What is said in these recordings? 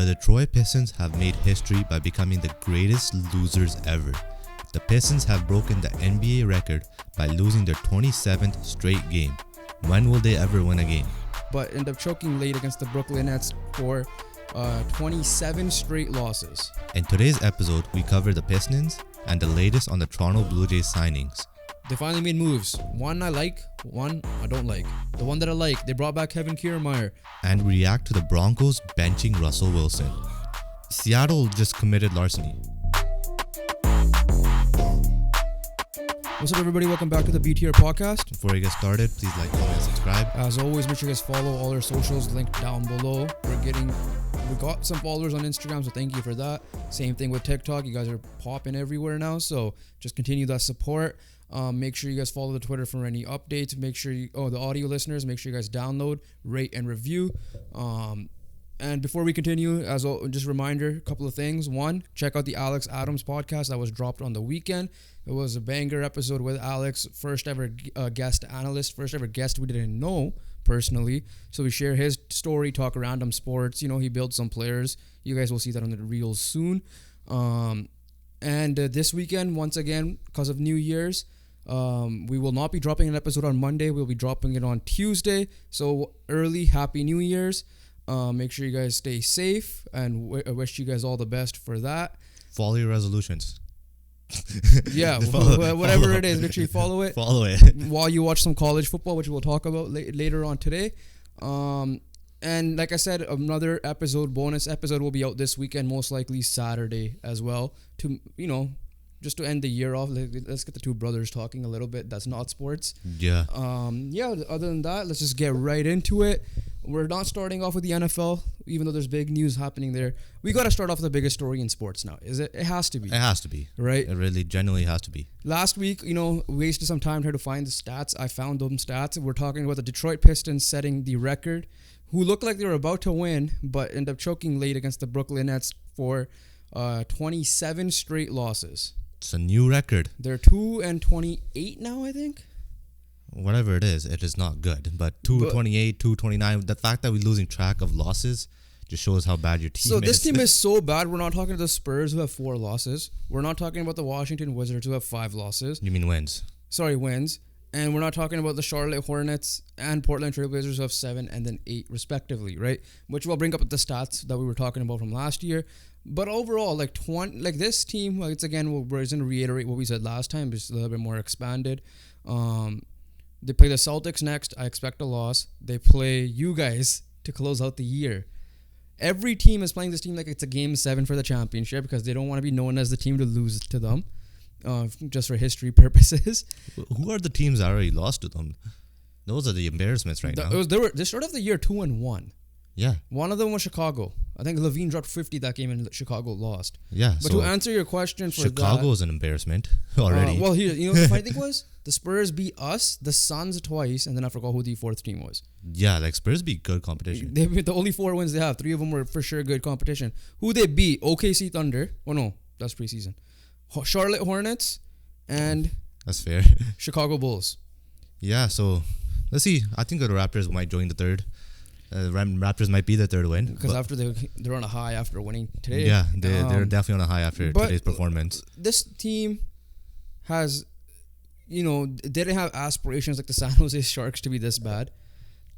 The Detroit Pistons have made history by becoming the greatest losers ever. The Pistons have broken the NBA record by losing their 27th straight game. When will they ever win a game? But end up choking late against the Brooklyn Nets for 27 straight losses. In today's episode, we cover the Pistons and the latest on the Toronto Blue Jays signings. They finally made moves. One I like, one I don't like. The one that I like, they brought back Kevin Kiermaier. And react to the Broncos benching Russel Wilson. Seattle just committed larceny. What's up, everybody? Welcome back to the BTR podcast. Before we get started, please like, comment, and subscribe. As always, make sure you guys follow all our socials linked down below. We got some followers on Instagram, so thank you for that. Same thing with TikTok. You guys are popping everywhere now, so just continue that support. Make sure you guys follow the Twitter for any updates. Make sure the audio listeners, make sure you guys download, rate, and review. And before we continue, just a reminder, a couple of things. One, check out the Alex Adams podcast that was dropped on the weekend. It was a banger episode with Alex, first ever guest analyst, first ever guest we didn't know personally. So we share his story, talk random sports. He built some players. You guys will see that on the reels soon. And this weekend, once again, because of New Year's, we will not be dropping an episode on Monday. We'll be dropping it on Tuesday. So early Happy New Year's. Make sure you guys stay safe, and I wish you guys all the best for that. Follow your resolutions. Yeah, whatever it is, make sure you follow it. Follow it. While you watch some college football, which we'll talk about later on today. And like I said, another bonus episode will be out this weekend, most likely Saturday as well. Just to end the year off, let's get the two brothers talking a little bit. That's not sports. Yeah. Other than that, let's just get right into it. We're not starting off with the NFL, even though there's big news happening there. We got to start off with the biggest story in sports now. Is it? It has to be. It has to be. Right? It really genuinely has to be. Last week, wasted some time trying to find the stats. I found them stats. We're talking about the Detroit Pistons setting the record, who looked like they were about to win, but ended up choking late against the Brooklyn Nets for 27 straight losses. It's a new record. They're 2-28 now, I think. Whatever it is not good. But 2-28, 2-29, the fact that we're losing track of losses just shows how bad your team is. So this team is so bad, we're not talking to the Spurs who have 4 losses. We're not talking about the Washington Wizards who have 5 losses. You mean wins? Sorry, wins. And we're not talking about the Charlotte Hornets and Portland Trail Blazers who have 7 and then 8 respectively, right? Which will bring up the stats that we were talking about from last year. But overall, this team, it's again, we're going to reiterate what we said last time, just a little bit more expanded. They play the Celtics next. I expect a loss. They play you guys to close out the year. Every team is playing this team like it's a Game 7 for the championship because they don't want to be known as the team to lose to them, just for history purposes. Who are the teams that already lost to them? Those are the embarrassments now. They started the year 2-1. Yeah. One of them was Chicago. I think Levine dropped 50 that game and Chicago lost. Yeah. But to answer your question for Chicago is an embarrassment already. The funny thing was, the Spurs beat us, the Suns twice, and then I forgot who the fourth team was. Yeah, Spurs beat good competition. They beat the only 4 wins they have. 3 of them were for sure good competition. Who they beat? OKC Thunder. Oh no, that's preseason. Charlotte Hornets and that's fair. Chicago Bulls. Yeah, so let's see. I think the Raptors might join the third. Raptors might be the third win because after they're on a high after winning today. Yeah, they're definitely on a high after today's performance. This team has, didn't have aspirations like the San Jose Sharks to be this bad.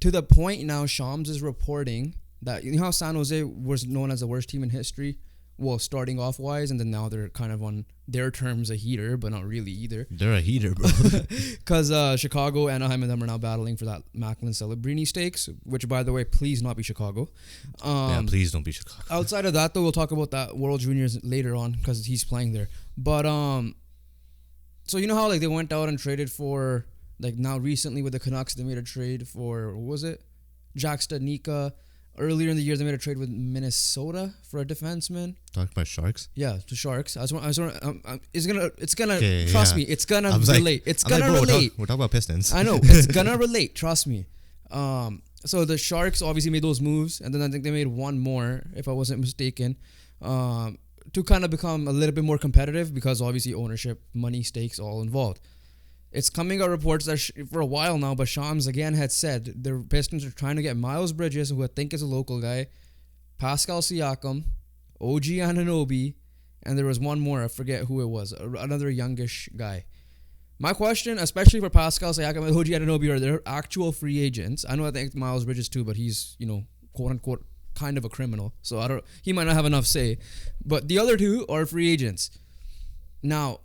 To the point now, Shams is reporting that how San Jose was known as the worst team in history. Well, starting off wise, and then now they're kind of on their terms a heater, but not really either. They're a heater, bro. Because Chicago, Anaheim, and them are now battling for that Macklin Celebrini stakes, which, by the way, please not be Chicago. Please don't be Chicago. Outside of that, though, we'll talk about that World Juniors later on because he's playing there. But so you know how they went out and traded for now recently with the Canucks, they made a trade for what was it? Jack Studnicka. Earlier in the year, they made a trade with Minnesota for a defenseman. Talking about Sharks? Yeah, the Sharks. It's gonna. Okay, trust me, it's gonna relate. It's gonna relate. We're talking about Pistons. I know it's gonna relate. Trust me. So the Sharks obviously made those moves, and then I think they made one more, if I wasn't mistaken, to kind of become a little bit more competitive because obviously ownership, money, stakes, all involved. It's coming out reports that for a while now, but Shams again had said the Pistons are trying to get Miles Bridges, who I think is a local guy, Pascal Siakam, OG Anunoby, and there was one more. I forget who it was. Another youngish guy. My question, especially for Pascal Siakam and OG Anunoby, are they actual free agents? I know I think Miles Bridges too, but he's, quote unquote, kind of a criminal. So he might not have enough say. But the other two are free agents. Now,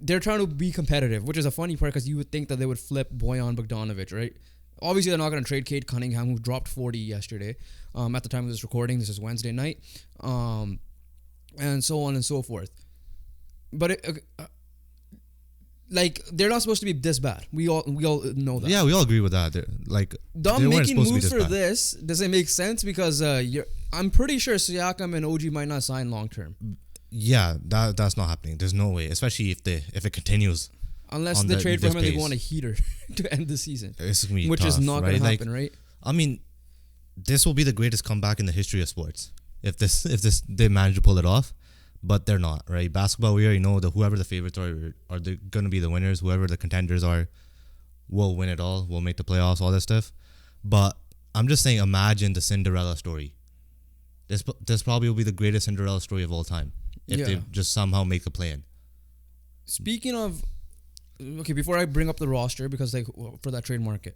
they're trying to be competitive, which is a funny part because you would think that they would flip Bojan Bogdanovic, right? Obviously, they're not going to trade Cade Cunningham, who dropped 40 yesterday. At the time of this recording, this is Wednesday night, and so on and so forth. But they're not supposed to be this bad. We all know that. Yeah, we all agree with that. Them making moves for this doesn't make sense because I'm pretty sure Siakam and OG might not sign long term. Yeah, that's not happening. There's no way, especially if it continues. Unless they trade for him and they go on a heater to end the season, which tough, is not going to happen, right? I mean, this will be the greatest comeback in the history of sports if they manage to pull it off, but they're not, right? Basketball, we already know that whoever the favorites are they going to be the winners. Whoever the contenders are will win it all. Will make the playoffs, all that stuff. But I'm just saying, imagine the Cinderella story. This probably will be the greatest Cinderella story of all time if they just somehow make the play-in. Speaking of. Okay, before I bring up the roster, because for that trade market,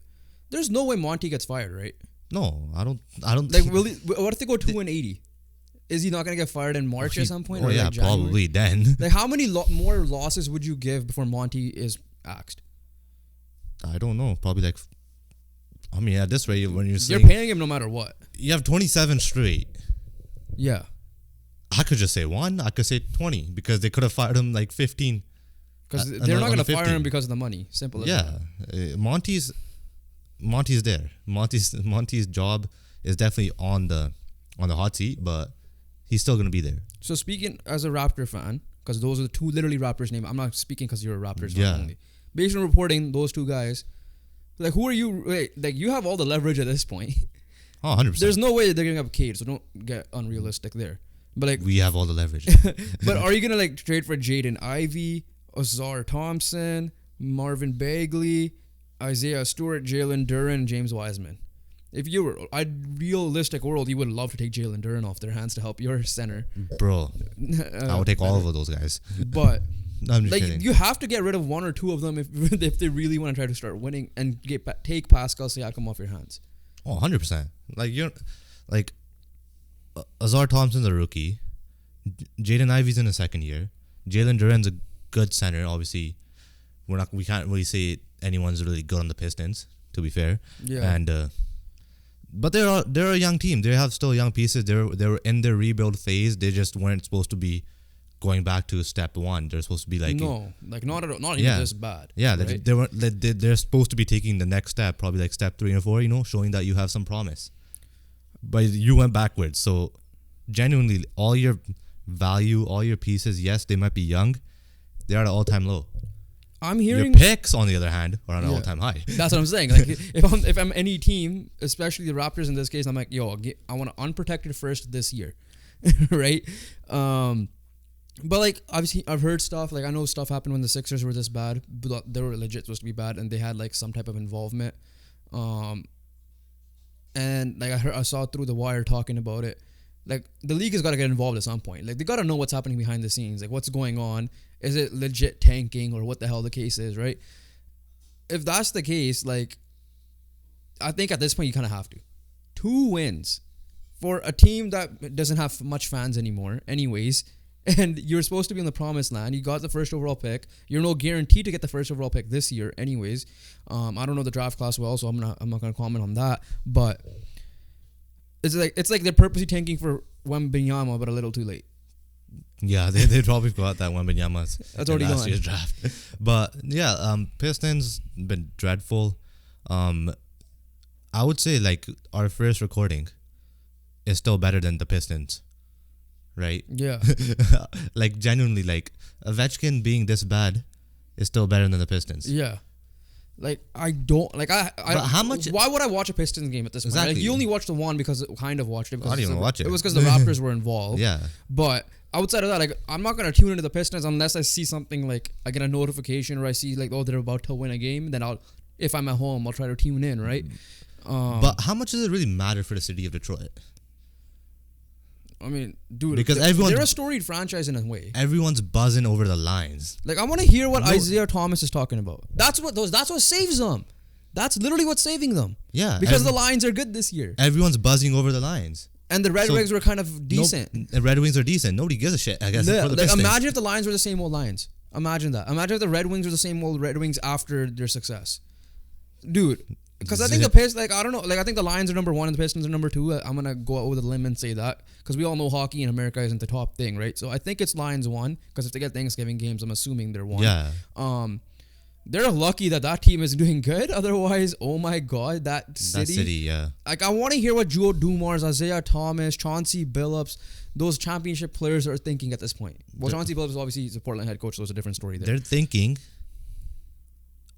there's no way Monty gets fired, right? No, I don't. What if they go 2-80? Is he not gonna get fired in March at some point? Oh yeah, probably then. How many more losses would you give before Monty is axed? I don't know. Probably at this rate, when you're paying him no matter what. You have 27 straight. Yeah. I could just say 1. I could say 20 because they could have fired him 15. Because they're not going to fire him because of the money. Simple as that. Monty's there. Monty's job is definitely on the hot seat, but he's still going to be there. So speaking as a Raptor fan, because those are the two literally Raptors' names. I'm not speaking because you're a Raptors fan only. Based on reporting, those two guys, who are you? Wait, you have all the leverage at this point. Oh, 100%. There's no way they're going to have Cade, so don't get unrealistic there. But we have all the leverage. But are you going to trade for Jaden Ivey, Azar Thompson, Marvin Bagley, Isaiah Stewart, Jalen Duren, James Wiseman? If you were a realistic world, you would love to take Jalen Duren off their hands to help your center. Bro, I would take all of those guys. But I'm just kidding. You have to get rid of one or two of them if they really want to try to start winning and take Pascal Siakam off your hands. Oh, 100%. Azar Thompson's a rookie. Jaden Ivey's in his second year. Jalen Duren's a good center. Obviously, we can't really say anyone's really good on the Pistons, to be fair. Yeah. And but they're a young team. They have still young pieces. They were in their rebuild phase. They just weren't supposed to be going back to step one. They're supposed to be not at all, not even this bad. Yeah, right? they're supposed to be taking the next step, probably step 3 and 4. Showing that you have some promise. But you went backwards. So genuinely, all your value, all your pieces, yes, they might be young. They're at an all-time low. I'm hearing your picks, on the other hand, are at an all-time high. That's what I'm saying. If I'm any team, especially the Raptors in this case, I'm like, I want an unprotected first this year, right? But obviously, I've heard stuff. I know stuff happened when the Sixers were this bad, but they were legit supposed to be bad, and they had some type of involvement. And I saw through the wire talking about it. The league has got to get involved at some point. They got to know what's happening behind the scenes. What's going on. Is it legit tanking or what the hell the case is, right? If that's the case, I think at this point you kind of have to. 2 wins for a team that doesn't have much fans anymore anyways, and you're supposed to be in the promised land. You got the first overall pick. You're no guaranteed to get the first overall pick this year anyways. I don't know the draft class well, so I'm not going to comment on that, but it's like they're purposely tanking for Wembanyama, but a little too late. Yeah, they probably forgot that Wembanyama's that's already last gone. Year's draft. But yeah, Pistons been dreadful. I would say our first recording is still better than the Pistons, right? Yeah. Genuinely, Ovechkin being this bad is still better than the Pistons. Yeah. I don't but how much? Why would I watch a Pistons game at this point? Exactly. You only watched the one because kind of watched it. Because I didn't even watch it. It was because the Raptors were involved. Yeah. But outside of that, I'm not gonna tune into the Pistons unless I see something I get a notification or I see they're about to win a game. Then if I'm at home, I'll try to tune in, right? But how much does it really matter for the city of Detroit? I mean, dude, Because they're a storied franchise in a way. Everyone's buzzing over the Lions. Like, I want to hear what Isaiah Thomas is talking about. That's what saves them. That's literally what's saving them. Yeah. Because the Lions are good this year. Everyone's buzzing over the Lions. And the Red Wings were kind of decent. The Red Wings are decent. Nobody gives a shit, I guess. Yeah, For the like, Pistons. imagine if the Lions were the same old Lions. Imagine that. Imagine if the Red Wings were the same old Red Wings after their success. Dude. Because I think the Pistons, like, I don't know, like, I think the Lions are number 1 and the Pistons are number 2. I'm going to go out with a limb and say that. Because we all know hockey in America isn't the top thing, right? So I think it's Lions 1. Because if they get Thanksgiving games, I'm assuming they're 1. Yeah. They're lucky that team is doing good. Otherwise, oh my God, that city, yeah. Like, I want to hear what Joe Dumars, Isaiah Thomas, Chauncey Billups, those championship players are thinking at this point. Well, Chauncey Billups obviously is a Portland head coach, so it's a different story there. They're thinking,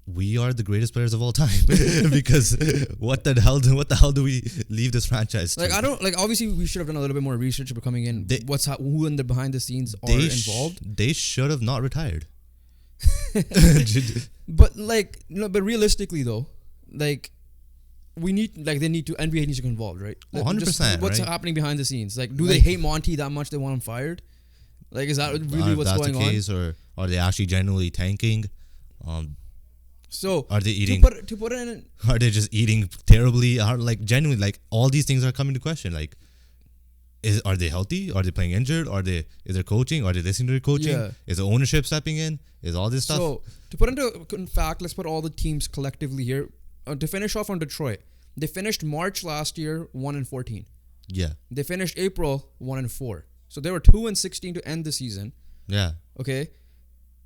we are the greatest players of all time. Because what the hell do we leave this franchise to? Like, I don't, like, obviously we should have done a little bit more research before coming in. Who in the behind the scenes are involved. They should have not retired. But like, but realistically though, like, they need to, NBA needs to get involved, right? Like, 100%. What's right? happening behind the scenes? Like, do they hate Monty that much they want him fired? Like, is that really what's going on? That's the case, or are they actually genuinely tanking? So are they eating? To put it in, are they just eating terribly? Like, genuinely, like, all these things are coming to question. Like, are they healthy? Are they playing injured? Is there coaching? Are they listening to their coaching? Yeah. Is the ownership stepping in? Is all this stuff? So to put into fact, let's put all the teams collectively here. To finish off on Detroit, they finished March last year 1-14. Yeah. They finished April 1-4. So they were 2-16 to end the season. Yeah. Okay.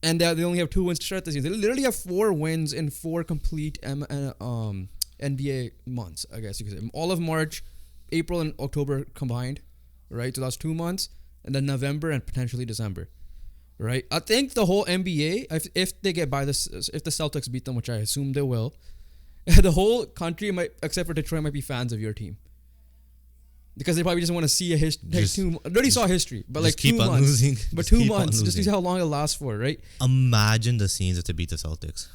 And they only have 2 wins to start the season. They literally have 4 wins in 4 complete NBA months, I guess you could say. All of March, April, and October combined, right? So that's 2 months. And then November and potentially December, right? I think the whole NBA, if they get by this, if the Celtics beat them, which I assume they will, the whole country, except for Detroit, might be fans of your team. Because they probably just want to see a history. Like, already saw history, but like 2 months. Losing. But 2 months, just to see how long it'll last for, right? Imagine the scenes if they beat the Celtics.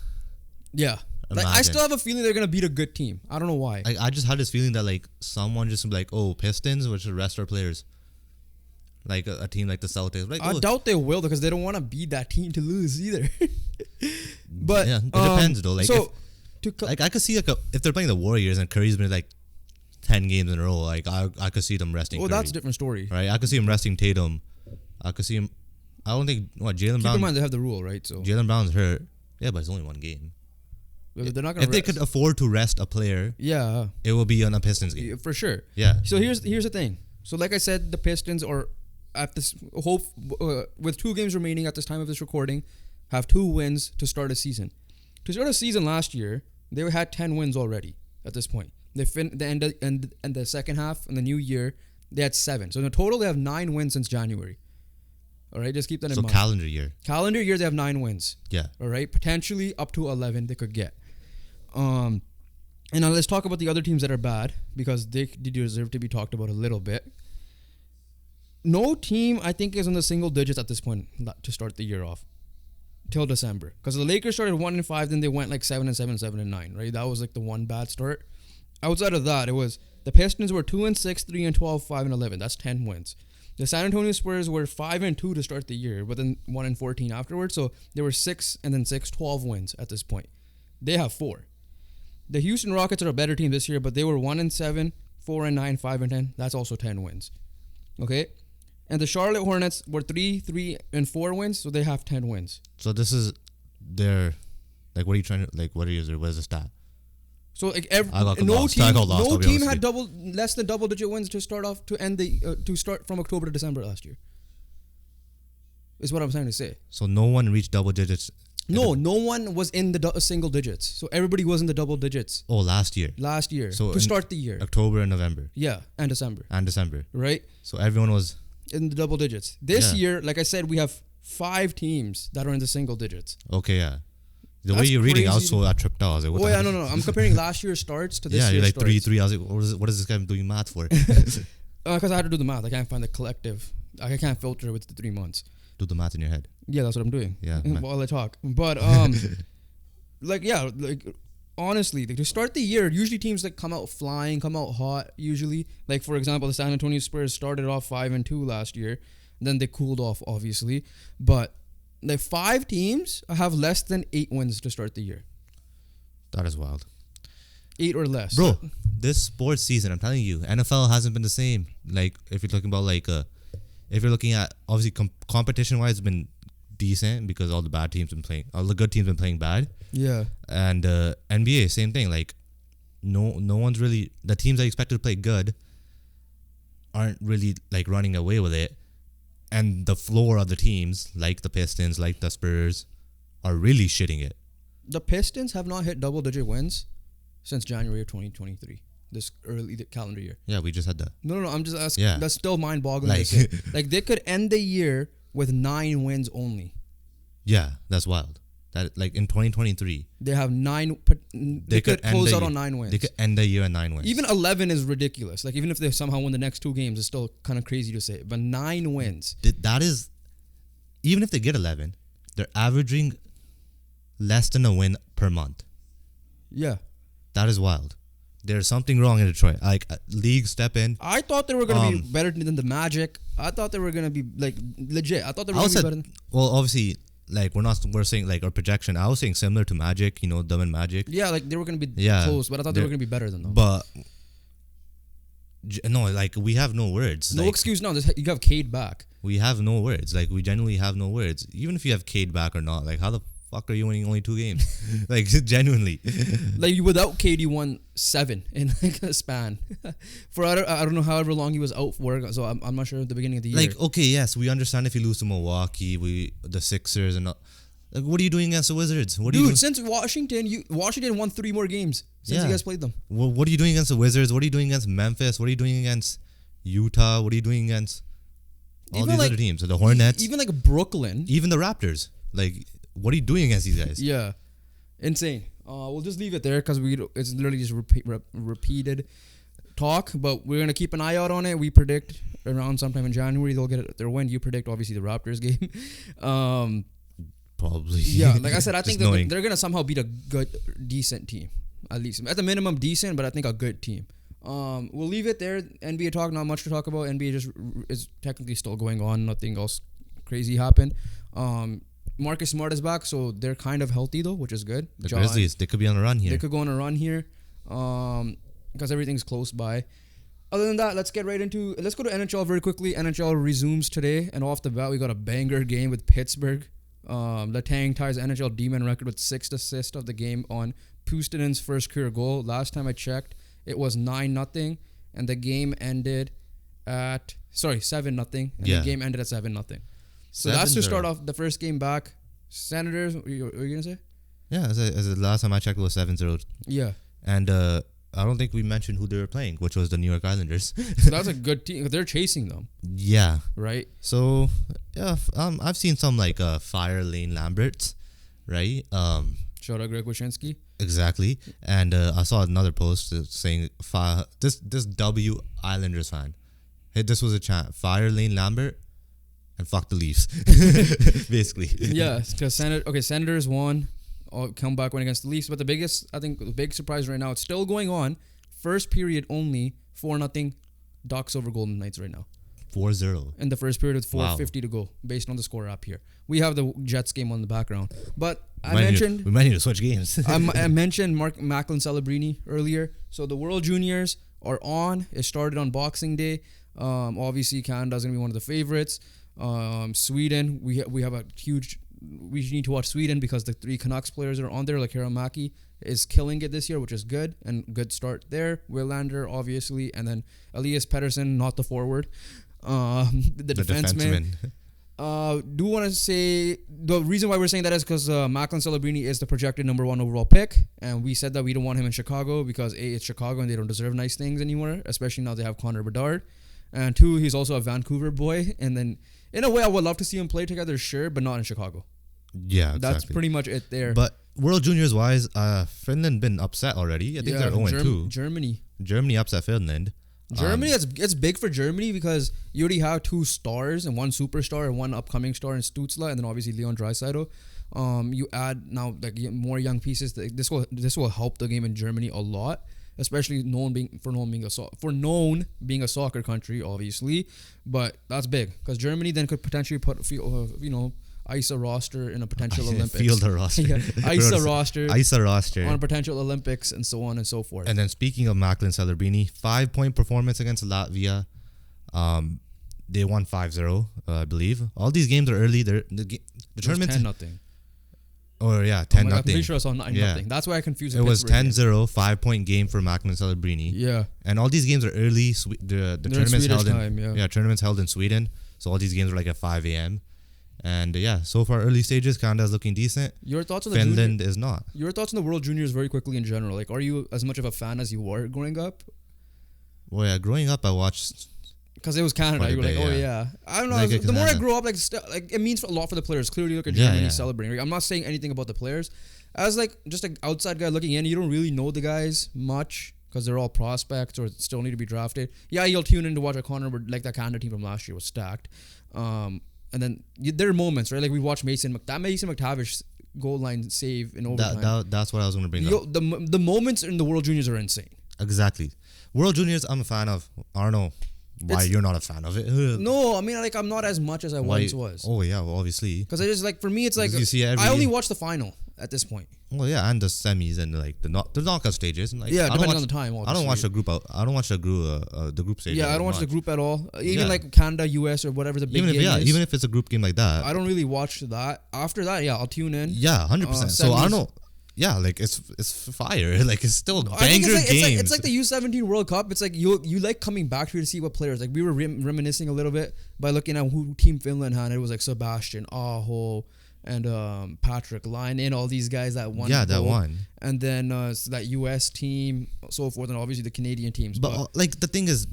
Yeah. Like, I still have a feeling they're going to beat a good team. I don't know why. I just had this feeling that, like, someone just like, oh, Pistons, which should rest our players. Like a team like the Celtics. Like, I doubt they will, because they don't want to beat that team to lose either. But yeah, it depends though. Like, so, I could see, like, if they're playing the Warriors and Curry's been like 10 games in a row, like, I could see them resting. Well, Curry, that's a different story, right? I could see him resting Tatum. I could see him. I don't think Jaylen Brown. Keep in mind they have the rule, right? So Jaylen Brown's hurt. Yeah, but it's only 1 game. They're not gonna. If they could afford to rest a player, yeah, it will be on a Pistons game for sure. Yeah. So here's the thing. So like I said, the Pistons are at this with 2 games remaining at this time of this recording, have 2 wins to start a season. To start a season last year, they had 10 wins already at this point. They ended and the second half in the new year, they had 7. So in total, they have 9 wins since January. All right, just keep that in mind. So calendar year. Calendar year, they have 9 wins. Yeah. All right, potentially up to 11 they could get. And now let's talk about the other teams that are bad, because they deserve to be talked about a little bit. No team, I think, is in the single digits at this point to start the year off till December. Because the Lakers started 1-5, then they went like 7-7, 7-9, right? That was like the one bad start. Outside of that, it was the Pistons were 2-6, 3-12, 5-11. That's 10 wins. The San Antonio Spurs were 5-2 to start the year, but then 1-14 afterwards. So they were 6 and then 6, 12 wins at this point. They have 4. The Houston Rockets are a better team this year, but they were 1-7, 4-9, 5-10. That's also 10 wins. Okay? And the Charlotte Hornets were 3 and 4 wins, so they have 10 wins. So this is their, like, what are you trying to, like, what is the stat? So like no team had less than double digit wins to start off to start from October to December last year. Is what I'm trying to say. So no one reached double digits. No one was in the single digits. So everybody was in the double digits. Oh, last year. So to start the year. October and November. Yeah, and December. Right. So everyone was in the double digits. This year, like I said, we have 5 teams that are in the single digits. Okay, yeah. The way you're reading, I was so tripped out. I was like, what no. I'm comparing last year's starts to this year's you're like starts. 3. I was like, what is this guy doing math for? Because I had to do the math. I can't find the collective. I can't filter it with the 3 months. Do the math in your head. Yeah, that's what I'm doing. Yeah. While I talk. But, honestly, to start the year, usually teams like come out flying, come out hot. Usually, like for example, the San Antonio Spurs started off 5-2 last year, then they cooled off, obviously. But the 5 teams have less than 8 wins to start the year. That is wild. 8 or less, bro. This sports season, I'm telling you, NFL hasn't been the same. Like if you're talking about if you're looking at obviously competition wise, it's been decent because all the bad teams been playing, all the good teams been playing bad. Yeah. And NBA, same thing. Like no one's really, the teams I expected to play good aren't really like running away with it. And the floor of the teams, like the Pistons, like the Spurs, are really shitting it. The Pistons have not hit double-digit wins since January of 2023, this early calendar year. Yeah, we just had that. No, I'm just asking. Yeah. That's still mind-boggling Like, to say. Like, they could end the year with 9 wins only. Yeah, that's wild. That like in 2023, they have 9. They could close out on 9 wins. They could end the year at 9 wins. Even 11 is ridiculous. Like, even if they somehow win the next 2 games, it's still kind of crazy to say. But 9 wins. That is, even if they get 11, they're averaging less than a win per month. Yeah. That is wild. There's something wrong in Detroit. Like, league step in. I thought they were going to be better than the Magic. I thought they were going to be, like, legit. I thought they were going to be better than... Well, obviously, like, we're saying, like, our projection. I was saying similar to Magic, you know, them and Magic. Yeah, like, they were going to be close, but I thought they were going to be better than them. But, no, like, we have no words. No like, excuse now. You have Cade back. We have no words. Like, we genuinely have no words. Even if you have Cade back or not, like, how the fuck are you winning only 2 games? Like, genuinely. Like, without Cade, you won 7 in like a span. For I don't know however long he was out for. So I'm not sure at the beginning of the year. Like, okay, yes, we understand if you lose to Milwaukee, the Sixers, and like, what are you doing against the Wizards? What are you doing? Since Washington won 3 more games since you guys played them. What are you doing against the Wizards? What are you doing against Memphis? What are you doing against Utah? What are you doing against all these other teams? The Hornets, even like Brooklyn, even the Raptors. Like, what are you doing against these guys? Yeah, insane. We'll just leave it there because it's literally just repeated talk. But we're gonna keep an eye out on it. We predict around sometime in January they'll get their win. You predict obviously the Raptors game. Probably. Yeah, like I said, I think they're gonna somehow beat a good, decent team. At least at the minimum decent, but I think a good team. We'll leave it there. NBA talk, not much to talk about. NBA just is technically still going on. Nothing else crazy happened. Marcus Smart is back, so they're kind of healthy though, which is good. The Grizzlies, they could be on a run here. They could go on a run here, because everything's close by. Other than that, let's go to NHL very quickly. NHL resumes today, and off the bat, we got a banger game with Pittsburgh. Letang ties NHL D-man record with 6th assist of the game on Pustinen's first career goal. Last time I checked, it was 9-0, and the game ended at 7-0, and the game ended at 7-0. So that's to start off the first game back. Senators, what are you gonna say? Yeah, as the last time I checked, it was 7-0. Yeah, and I don't think we mentioned who they were playing, which was the New York Islanders. So that's a good team. They're chasing them. Yeah. Right. So yeah, I've seen some like Fire Lane Lamberts, right? Shout out Greg Wyshynski. Exactly. And I saw another post saying this W Islanders fan. Hey, this was a chant. Fire Lane Lambert and fuck the Leafs. Basically. Yeah, because Senators won. Comeback win against the Leafs, but the big surprise right now, it's still going on. First period only, 4-0 Ducks over Golden Knights right now. 4-0. In the first period with 4:50 to go, based on the score app here. We have the Jets game on the background. But we might need to switch games. I mentioned Macklin Celebrini earlier. So the World Juniors are on. It started on Boxing Day. Obviously, Canada's going to be one of the favorites. Sweden, we have a huge... We need to watch Sweden because the 3 Canucks players are on there. Like Hiramaki is killing it this year, which is good, and good start there. Willander, obviously, and then Elias Pettersson, not the forward, the defenseman. Do want to say the reason why we're saying that is because Macklin Celebrini is the projected number 1 overall pick, and we said that we don't want him in Chicago because A, it's Chicago and they don't deserve nice things anymore, especially now they have Connor Bedard, and 2, he's also a Vancouver boy, and then in a way I would love to see them play together, sure, but not in Chicago. Yeah, exactly. That's pretty much it there. But World Juniors wise, Finland been upset already. I think they're 0-2. Germany Germany upset Finland. Germany, it's big for Germany because you already have 2 stars and 1 superstar and 1 upcoming star in Stützle, and then obviously Leon Draisaitl. You add now like more young pieces. This will help the game in Germany a lot, especially known being a soccer country, obviously. But that's big because Germany then could potentially put ice a roster in a potential Olympics. Field a roster. Ice a roster on a potential Olympics and so on and so forth. And then speaking of Macklin Celebrini, 5-point performance against Latvia. They won 5-0, I believe. All these games are early. The tournament 10-0. Oh yeah, 10-0. I'm pretty sure I saw 9-0. That's why I confused it. It was 10-0, 5-point game for Macklin Celebrini. Yeah. And all these games are early. The tournament's held tournaments held in Sweden. So all these games are like at 5 a.m. And so far early stages, Canada's looking decent. Your thoughts on Finland is not. Your thoughts on the World Juniors very quickly in general. Like, are you as much of a fan as you were growing up? Well, yeah, growing up I watched. Because it was Canada, you were like, I don't know. Like the more I grow up, it means a lot for the players. Clearly, look at Germany celebrating. Like, I'm not saying anything about the players. As like just an outside guy looking in, you don't really know the guys much because they're all prospects or still need to be drafted. Yeah, you'll tune in to watch a Connor, but like that Canada team from last year was stacked. And then there are moments, right? Like we watched Mason McTavish goal line save in overtime. That's what I was going to bring up. The moments in the World Juniors are insane. Exactly. World Juniors, I'm a fan of. I don't know why you're not a fan of it. No, I mean, like, I'm not as much as I once was. Oh, yeah, well, obviously. Because I just, like, for me, it's like, I only watch the final at this point. Well, yeah, and the semis and, like, the knockout stages. And, like, depending on the time, obviously. I don't watch the group out. I don't watch the group stage. Yeah, I don't watch the group at all. Even, like, Canada, US, or whatever the big game is. Even if it's a group game like that. I don't really watch that. After that, I'll tune in. Yeah, 100%. So, I don't know. Yeah, like it's fire. Like it's still banger games. It's like the U17 World Cup. It's like you like coming back here to see what players. Like we were reminiscing a little bit by looking at who Team Finland had. It was like Sebastian Aho and Patrick Laine and all these guys that won. Yeah, that won. And then that US team, so forth, and obviously the Canadian teams. But like the thing is,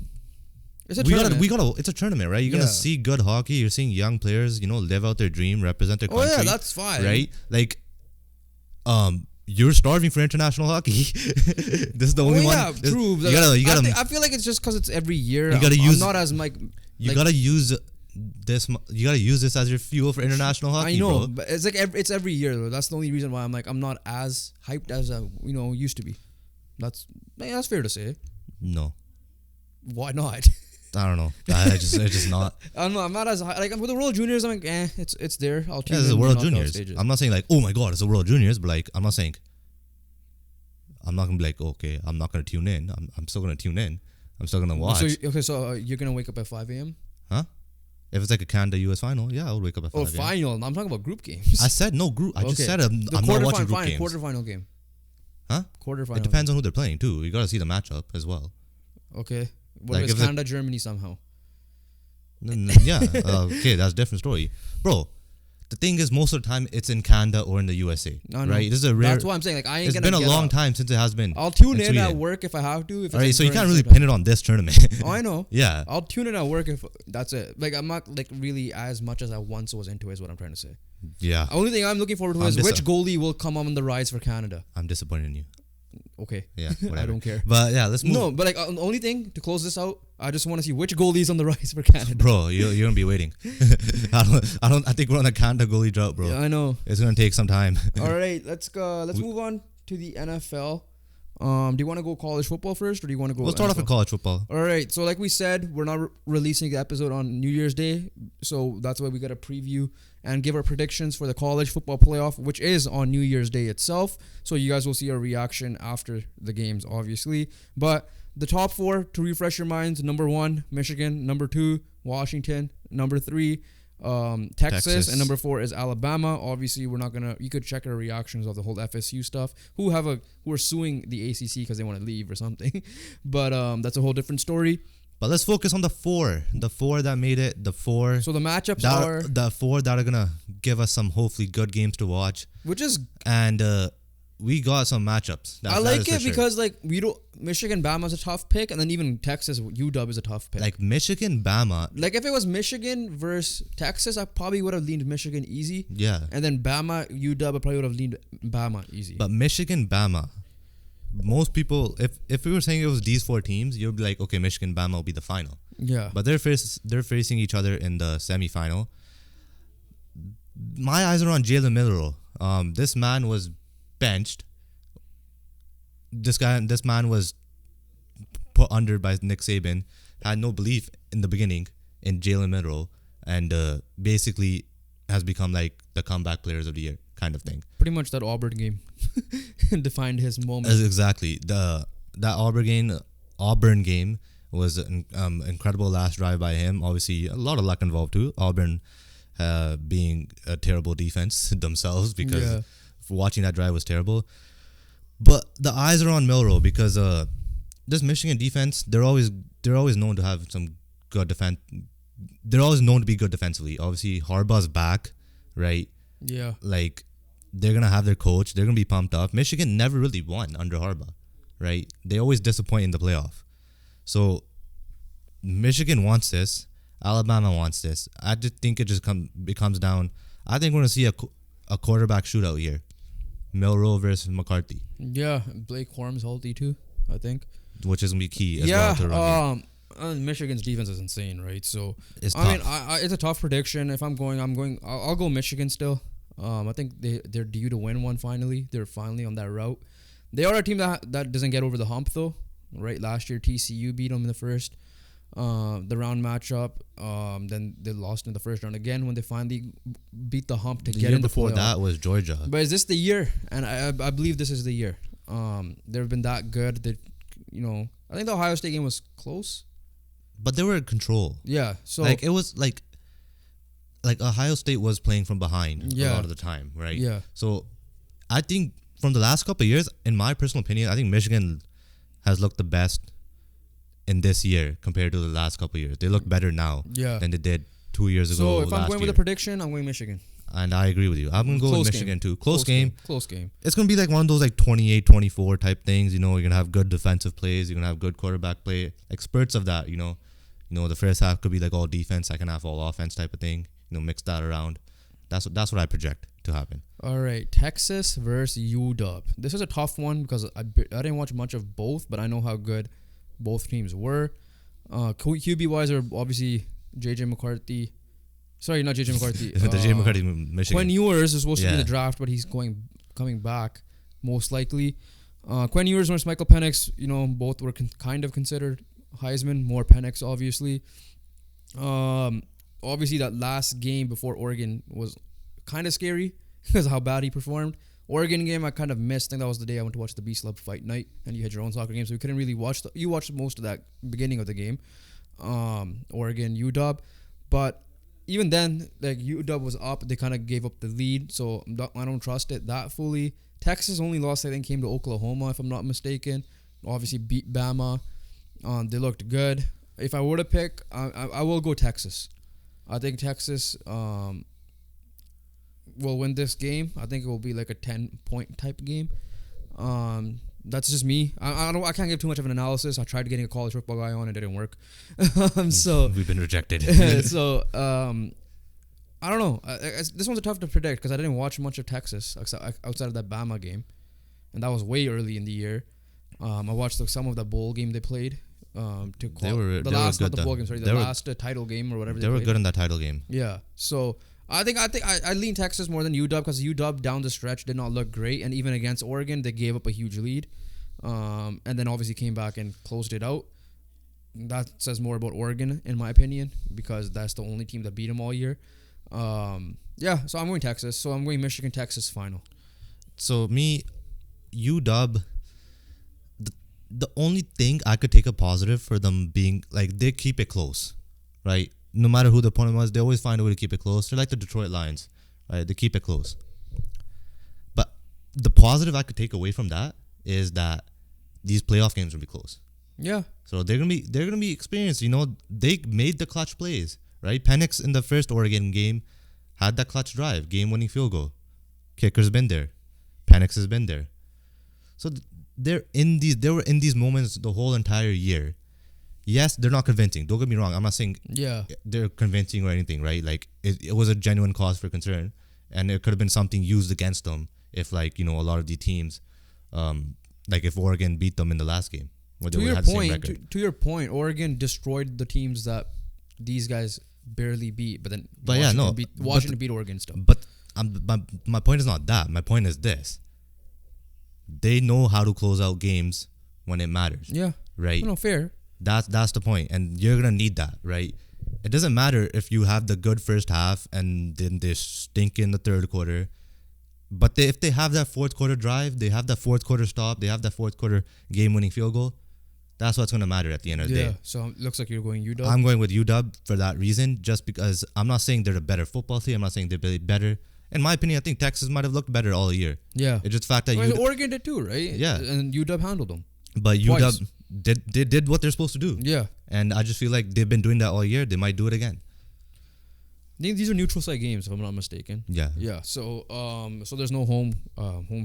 it's a tournament. It's a tournament, right? You're gonna see good hockey. You're seeing young players, live out their dream, represent their country. Oh yeah, that's fine, right? Like, you're starving for international hockey. This is the only one. Yeah, true. I feel like it's just because it's every year. You gotta use. I'm not as like. You gotta use this. You gotta use this as your fuel for international hockey. I know, bro. but it's like it's every year though. That's the only reason why I'm not as hyped as I used to be. That's fair to say. No. Why not? I don't know. It's just not. I don't know. I'm not as high. Like with the World Juniors, I'm like, it's there. I'll tune in. It's the World Juniors. Stages. I'm not saying like, oh my god, it's the World Juniors, but like, I'm not saying. I'm not gonna be like, okay, I'm not gonna tune in. I'm still gonna tune in. I'm still gonna watch. So you're gonna wake up at 5 a.m. Huh? If it's like a Canada US final, yeah, I'll wake up at 5 a.m. Final. I'm talking about group games. I said no group. I just said I'm not watching group games. Quarterfinal game. Huh? Quarterfinal. It depends on who they're playing too. You gotta see the matchup as well. Okay. What if it's Canada, Germany somehow? Yeah, okay, that's a different story, bro. The thing is, most of the time it's in Canada or in the USA, right? This is a rare. That's why I'm saying, like, I ain't gonna. It's been a long time since it has been. I'll tune in at work if I have to. All right, so you can't really pin it on this tournament. Oh, I know. Yeah, I'll tune in at work if that's it. Like, I'm not like really as much as I once was into. Is what I'm trying to say. Yeah. Only thing I'm looking forward to is which goalie will come on the rise for Canada. I'm disappointed in you. Okay. Yeah, whatever. I don't care. But yeah, let's move. No, but like the only thing to close this out, I just want to see which goalie's on the rise for Canada. Bro, you're gonna be waiting. I think we're on a Canada goalie drought, bro. Yeah, I know. It's gonna take some time. All right, let's go. Let's move on to the NFL. Do you want to go college football first, or do you want to go? We'll start off with college football. All right. So, like we said, we're not releasing the episode on New Year's Day, so that's why we got a preview and give our predictions for the college football playoff, which is on New Year's Day itself. So you guys will see our reaction after the games, obviously. But the top four, to refresh your minds: number 1, Michigan; number 2, Washington; number 3, Texas, and number 4 is Alabama. Obviously, we're not gonna. You could check our reactions of the whole FSU stuff. Who are suing the ACC because they want to leave or something. But that's a whole different story. But let's focus on the 4 that made it. The 4. So the matchups are the 4 that are gonna give us some hopefully good games to watch. And we got some matchups. I like it because like Michigan Bama's a tough pick, and then even Texas UW is a tough pick. Like Michigan Bama. Like if it was Michigan versus Texas, I probably would have leaned Michigan easy. Yeah. And then Bama UW, I probably would have leaned Bama easy. But Michigan Bama. most people, if we were saying it was these four teams, you'd be like, okay, Michigan, Bama will be the final. Yeah. But they're facing each other in the semifinal. My eyes are on Jalen Milroe. This man was benched. This man was put under by Nick Saban. Had no belief in the beginning in Jalen Milroe, and basically has become like the comeback players of the year kind of thing. Pretty much that Auburn game defined his moment. Exactly. That Auburn game was an incredible last drive by him. Obviously, a lot of luck involved too. Auburn being a terrible defense themselves, because watching that drive was terrible. But the eyes are on Milroe because this Michigan defense, they're always known to have some good defense. They're always known to be good defensively. Obviously, Harbaugh's back, right? Yeah. Like, they're going to have their coach. They're going to be pumped up. Michigan never really won under Harbaugh, right? They always disappoint in the playoff. So, Michigan wants this. Alabama wants this. I just think it comes down. I think we're going to see a quarterback shootout here. Milroe versus McCarthy. Yeah. Blake Corum's healthy too, I think. Which is going to be key as well to run. Michigan's defense is insane, right? So it's I tough. mean, it's a tough prediction. If I'm going, I'll go Michigan still. I think they're due to win one finally. They're finally on that route. They are a team that doesn't get over the hump though, right? Last year TCU beat them in the first the round matchup. Then they lost in the first round again when they finally beat the hump to get in the playoff. The year before that was Georgia. But is this the year? And I believe this is the year. They've been that good that, I think the Ohio State game was close. But they were in control. Yeah. So like it was like Ohio State was playing from behind a lot of the time, right? Yeah. So I think from the last couple of years, in my personal opinion, I think Michigan has looked the best in this year compared to the last couple of years. They look better now than they did 2 years ago. So if I'm going with a prediction, I'm going Michigan. And I agree with you. I'm going to go with Michigan too. Close game. Close game. It's going to be like one of those like 28-24 type things. You're going to have good defensive plays. You're going to have good quarterback play. Like spurts of that, the first half could be like all defense, second half all offense type of thing. Mix that around. That's what I project to happen. All right, Texas versus UW. This is a tough one because I didn't watch much of both, but I know how good both teams were. QB wise are obviously JJ McCarthy. Sorry, not JJ McCarthy. The JJ McCarthy, Michigan. Quinn Ewers is supposed to be the draft, but he's coming back most likely. Quinn Ewers versus Michael Penix. Both were kind of considered Heisman. More Penix, obviously. Obviously, that last game before Oregon was kind of scary because of how bad he performed. Oregon game I kind of missed. I think that was the day I went to watch the Beast Love fight night, and you had your own soccer game, so we couldn't really watch. You watched most of that beginning of the game, Oregon UW, but even then, like UW was up, they kind of gave up the lead, so I don't trust it that fully. Texas only lost, I think, came to Oklahoma if I'm not mistaken. Obviously beat Bama. They looked good. If I were to pick, I will go Texas. I think Texas will win this game. I think it will be like a 10-point type game. That's just me. I can't give too much of an analysis. I tried getting a college football guy on, it didn't work. So we've been rejected. So I don't know. This one's tough to predict because I didn't watch much of Texas outside of that Bama game, and that was way early in the year. I watched some of the bowl game they played. The last title game or whatever. They were good in that title game. Yeah. So I think I lean Texas more than UW because UW down the stretch did not look great, and even against Oregon they gave up a huge lead, and then obviously came back and closed it out. That says more about Oregon in my opinion because that's the only team that beat them all year. So I'm going Texas. So I'm going Michigan Texas final. So me, UW. The only thing I could take a positive for them being like they keep it close, right? No matter who the opponent was, they always find a way to keep it close. They're like the Detroit Lions, right? They keep it close. But the positive I could take away from that is that these playoff games will be close. Yeah. So they're gonna be experienced. They made the clutch plays, right? Penix in the first Oregon game had that clutch drive, game-winning field goal. Kicker's been there. Penix has been there. So they were in these moments the whole entire year. Yes, they're not convincing. Don't get me wrong. I'm not saying they're convincing or anything, right? Like it was a genuine cause for concern, and it could have been something used against them if, like, a lot of the teams Like if Oregon beat them in the last game, where they To would your have the same point, record. to your point, Oregon destroyed the teams that these guys barely beat, but then But yeah, no, Washington beat Oregon still. But my point is not that. My point is this: they know how to close out games when it matters. Yeah, Right. no, fair. That's the point, and you're gonna need that, right? It doesn't matter if you have the good first half and then they stink in the third quarter, but if they have that fourth quarter drive, they have that fourth quarter stop, they have that fourth quarter game-winning field goal. That's what's gonna matter at the end of the Yeah, day. so it looks like you're going UW. I'm going with UW for that reason, just because I'm not saying they're a better football team. I'm not saying they're better. In my opinion, I think Texas might have looked better all year. Yeah, It's just the fact that I mean, Oregon did too, right? Yeah. and UW handled them. but twice. UW did what they're supposed to do, Yeah, and I just feel like they've been doing that all year. They might do it again. I think these are neutral site games, if I'm not mistaken. Yeah. Yeah, so so there's no home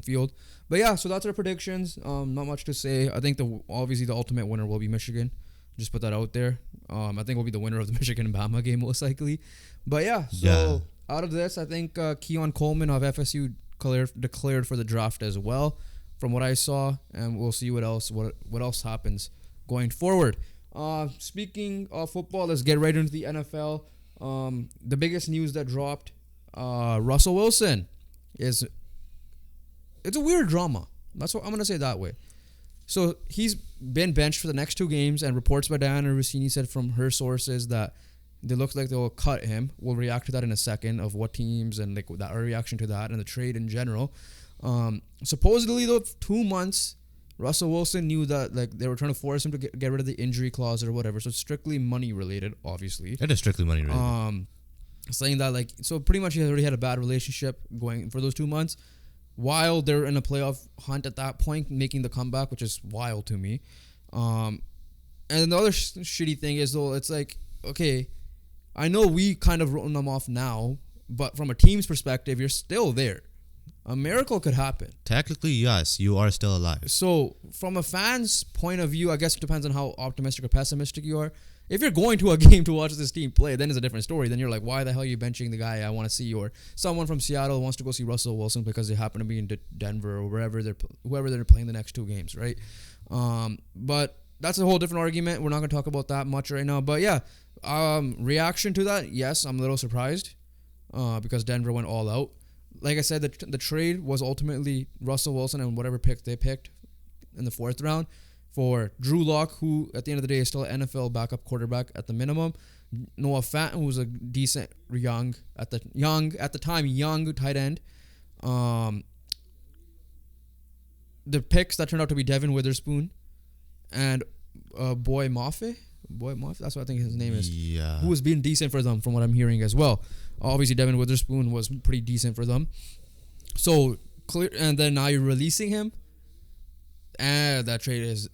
field, but yeah, so that's our predictions. Not much to say. I think obviously the ultimate winner will be Michigan. Just put that out there. I think we'll be the winner of the Michigan and Bama game most likely. But yeah, so out of this, I think Keon Coleman of FSU declared for the draft as well, from what I saw, and we'll see what else happens going forward. Speaking of football, let's get right into the NFL. The biggest news that dropped, Russell Wilson it's a weird drama. That's what I'm gonna say that way. So he's been benched for the next 2 games, and reports by Diana Rossini said from her sources that they look like they'll cut him. We'll react to that in a second of what teams and like our reaction to that and the trade in general. Supposedly though, 2 months, Russell Wilson knew that like they were trying to force him to get rid of the injury clause or whatever. So it's strictly money related, obviously. It is strictly money related. Saying that like, so pretty much he already had a bad relationship going for those 2 months while they're in a playoff hunt at that point, making the comeback, which is wild to me. And the other shitty thing is though, it's like, okay, I know we kind of written them off now, but from a team's perspective, you're still there. A miracle could happen. Technically, yes, you are still alive. So, from a fan's point of view, I guess it depends on how optimistic or pessimistic you are. If you're going to a game to watch this team play, then it's a different story. Then you're like, why the hell are you benching the guy I want to see? Or someone from Seattle wants to go see Russell Wilson because they happen to be in Denver or whoever they're playing the next 2 games, right? But that's a whole different argument. We're not going to talk about that much right now. But yeah, reaction to that, yes, I'm a little surprised because Denver went all out. Like I said, the trade was ultimately Russell Wilson and whatever pick they picked in the 4th round for Drew Lock, who at the end of the day is still an NFL backup quarterback at the minimum. Noah Fant, who was a decent young tight end. The picks that turned out to be Devin Witherspoon and Boy Mafe, that's what I think his name is. Yeah. Who was being decent for them from what I'm hearing as well. Obviously, Devin Witherspoon was pretty decent for them. So, clear, and then now you're releasing him. And that trade is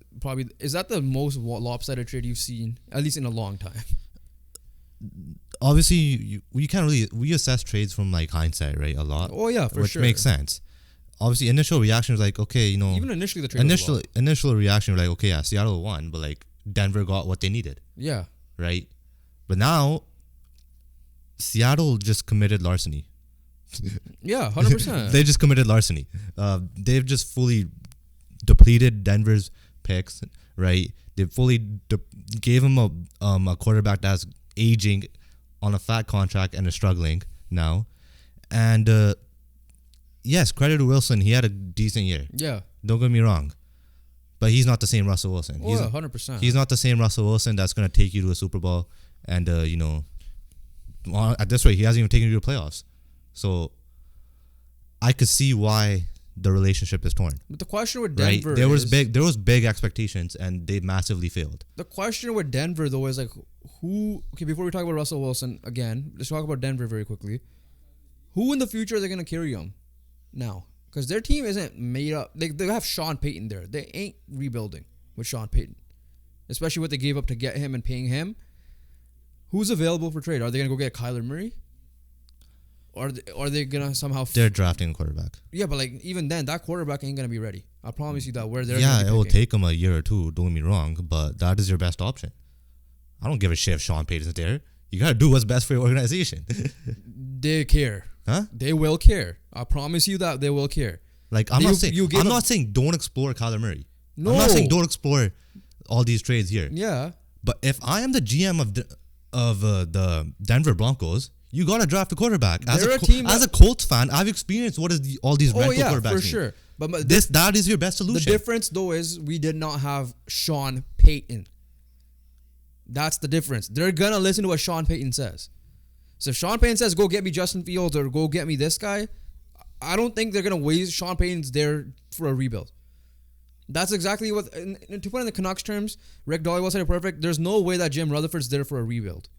that the most lopsided trade you've seen, at least in a long time? Obviously, we can't really, we assess trades from like hindsight, right? A lot. Oh, yeah, for which sure. makes sense. Obviously, initial reaction was like, okay, you know. Even initially, the trade was initial reaction was like, okay, yeah, Seattle won, but like Denver got what they needed. Yeah. Right? But now, Seattle just committed larceny. Yeah, 100%. They just committed larceny. They've just fully depleted Denver's picks, right? They fully gave him a quarterback that's aging on a fat contract and is struggling now. And yes, credit to Wilson. He had a decent year. Yeah. Don't get me wrong. But he's not the same Russell Wilson. Oh, 100%. He's not the same Russell Wilson that's going to take you to a Super Bowl. And, you know, at this rate, he hasn't even taken you to the playoffs. So I could see why the relationship is torn. But the question with Denver, right? There was big expectations, and they massively failed. The question with Denver though is like, who? Okay, before we talk about Russell Wilson again, let's talk about Denver very quickly. Who in the future are they going to carry him now? Because their team isn't made up. They have Sean Payton there. They ain't rebuilding with Sean Payton, especially what they gave up to get him and paying him. Who's available for trade? Are they going to go get Kyler Murray? Or are they going to somehow... They're drafting a quarterback. Yeah, but like even then, that quarterback ain't going to be ready. I promise you that. Where they're yeah, it will take them a year or two, don't get me wrong, but that is your best option. I don't give a shit if Sean Payton's there. You got to do what's best for your organization. They care. Huh? They will care. I promise you that they will care. Like I'm not saying don't explore Kyler Murray. No. I'm not saying don't explore all these trades here. Yeah. But if I am the GM of the Denver Broncos, you gotta draft a quarterback. As a Colts fan, I've experienced what is all these rental quarterbacks for sure. But that is your best solution. The difference though is we did not have Sean Payton. That's the difference. They're gonna listen to what Sean Payton says. So if Sean Payton says, "Go get me Justin Fields" or "Go get me this guy," I don't think they're gonna waste. Sean Payton's there for a rebuild. That's exactly what. And to put it in the Canucks terms, Rick Dollywell said it perfect. There's no way that Jim Rutherford's there for a rebuild,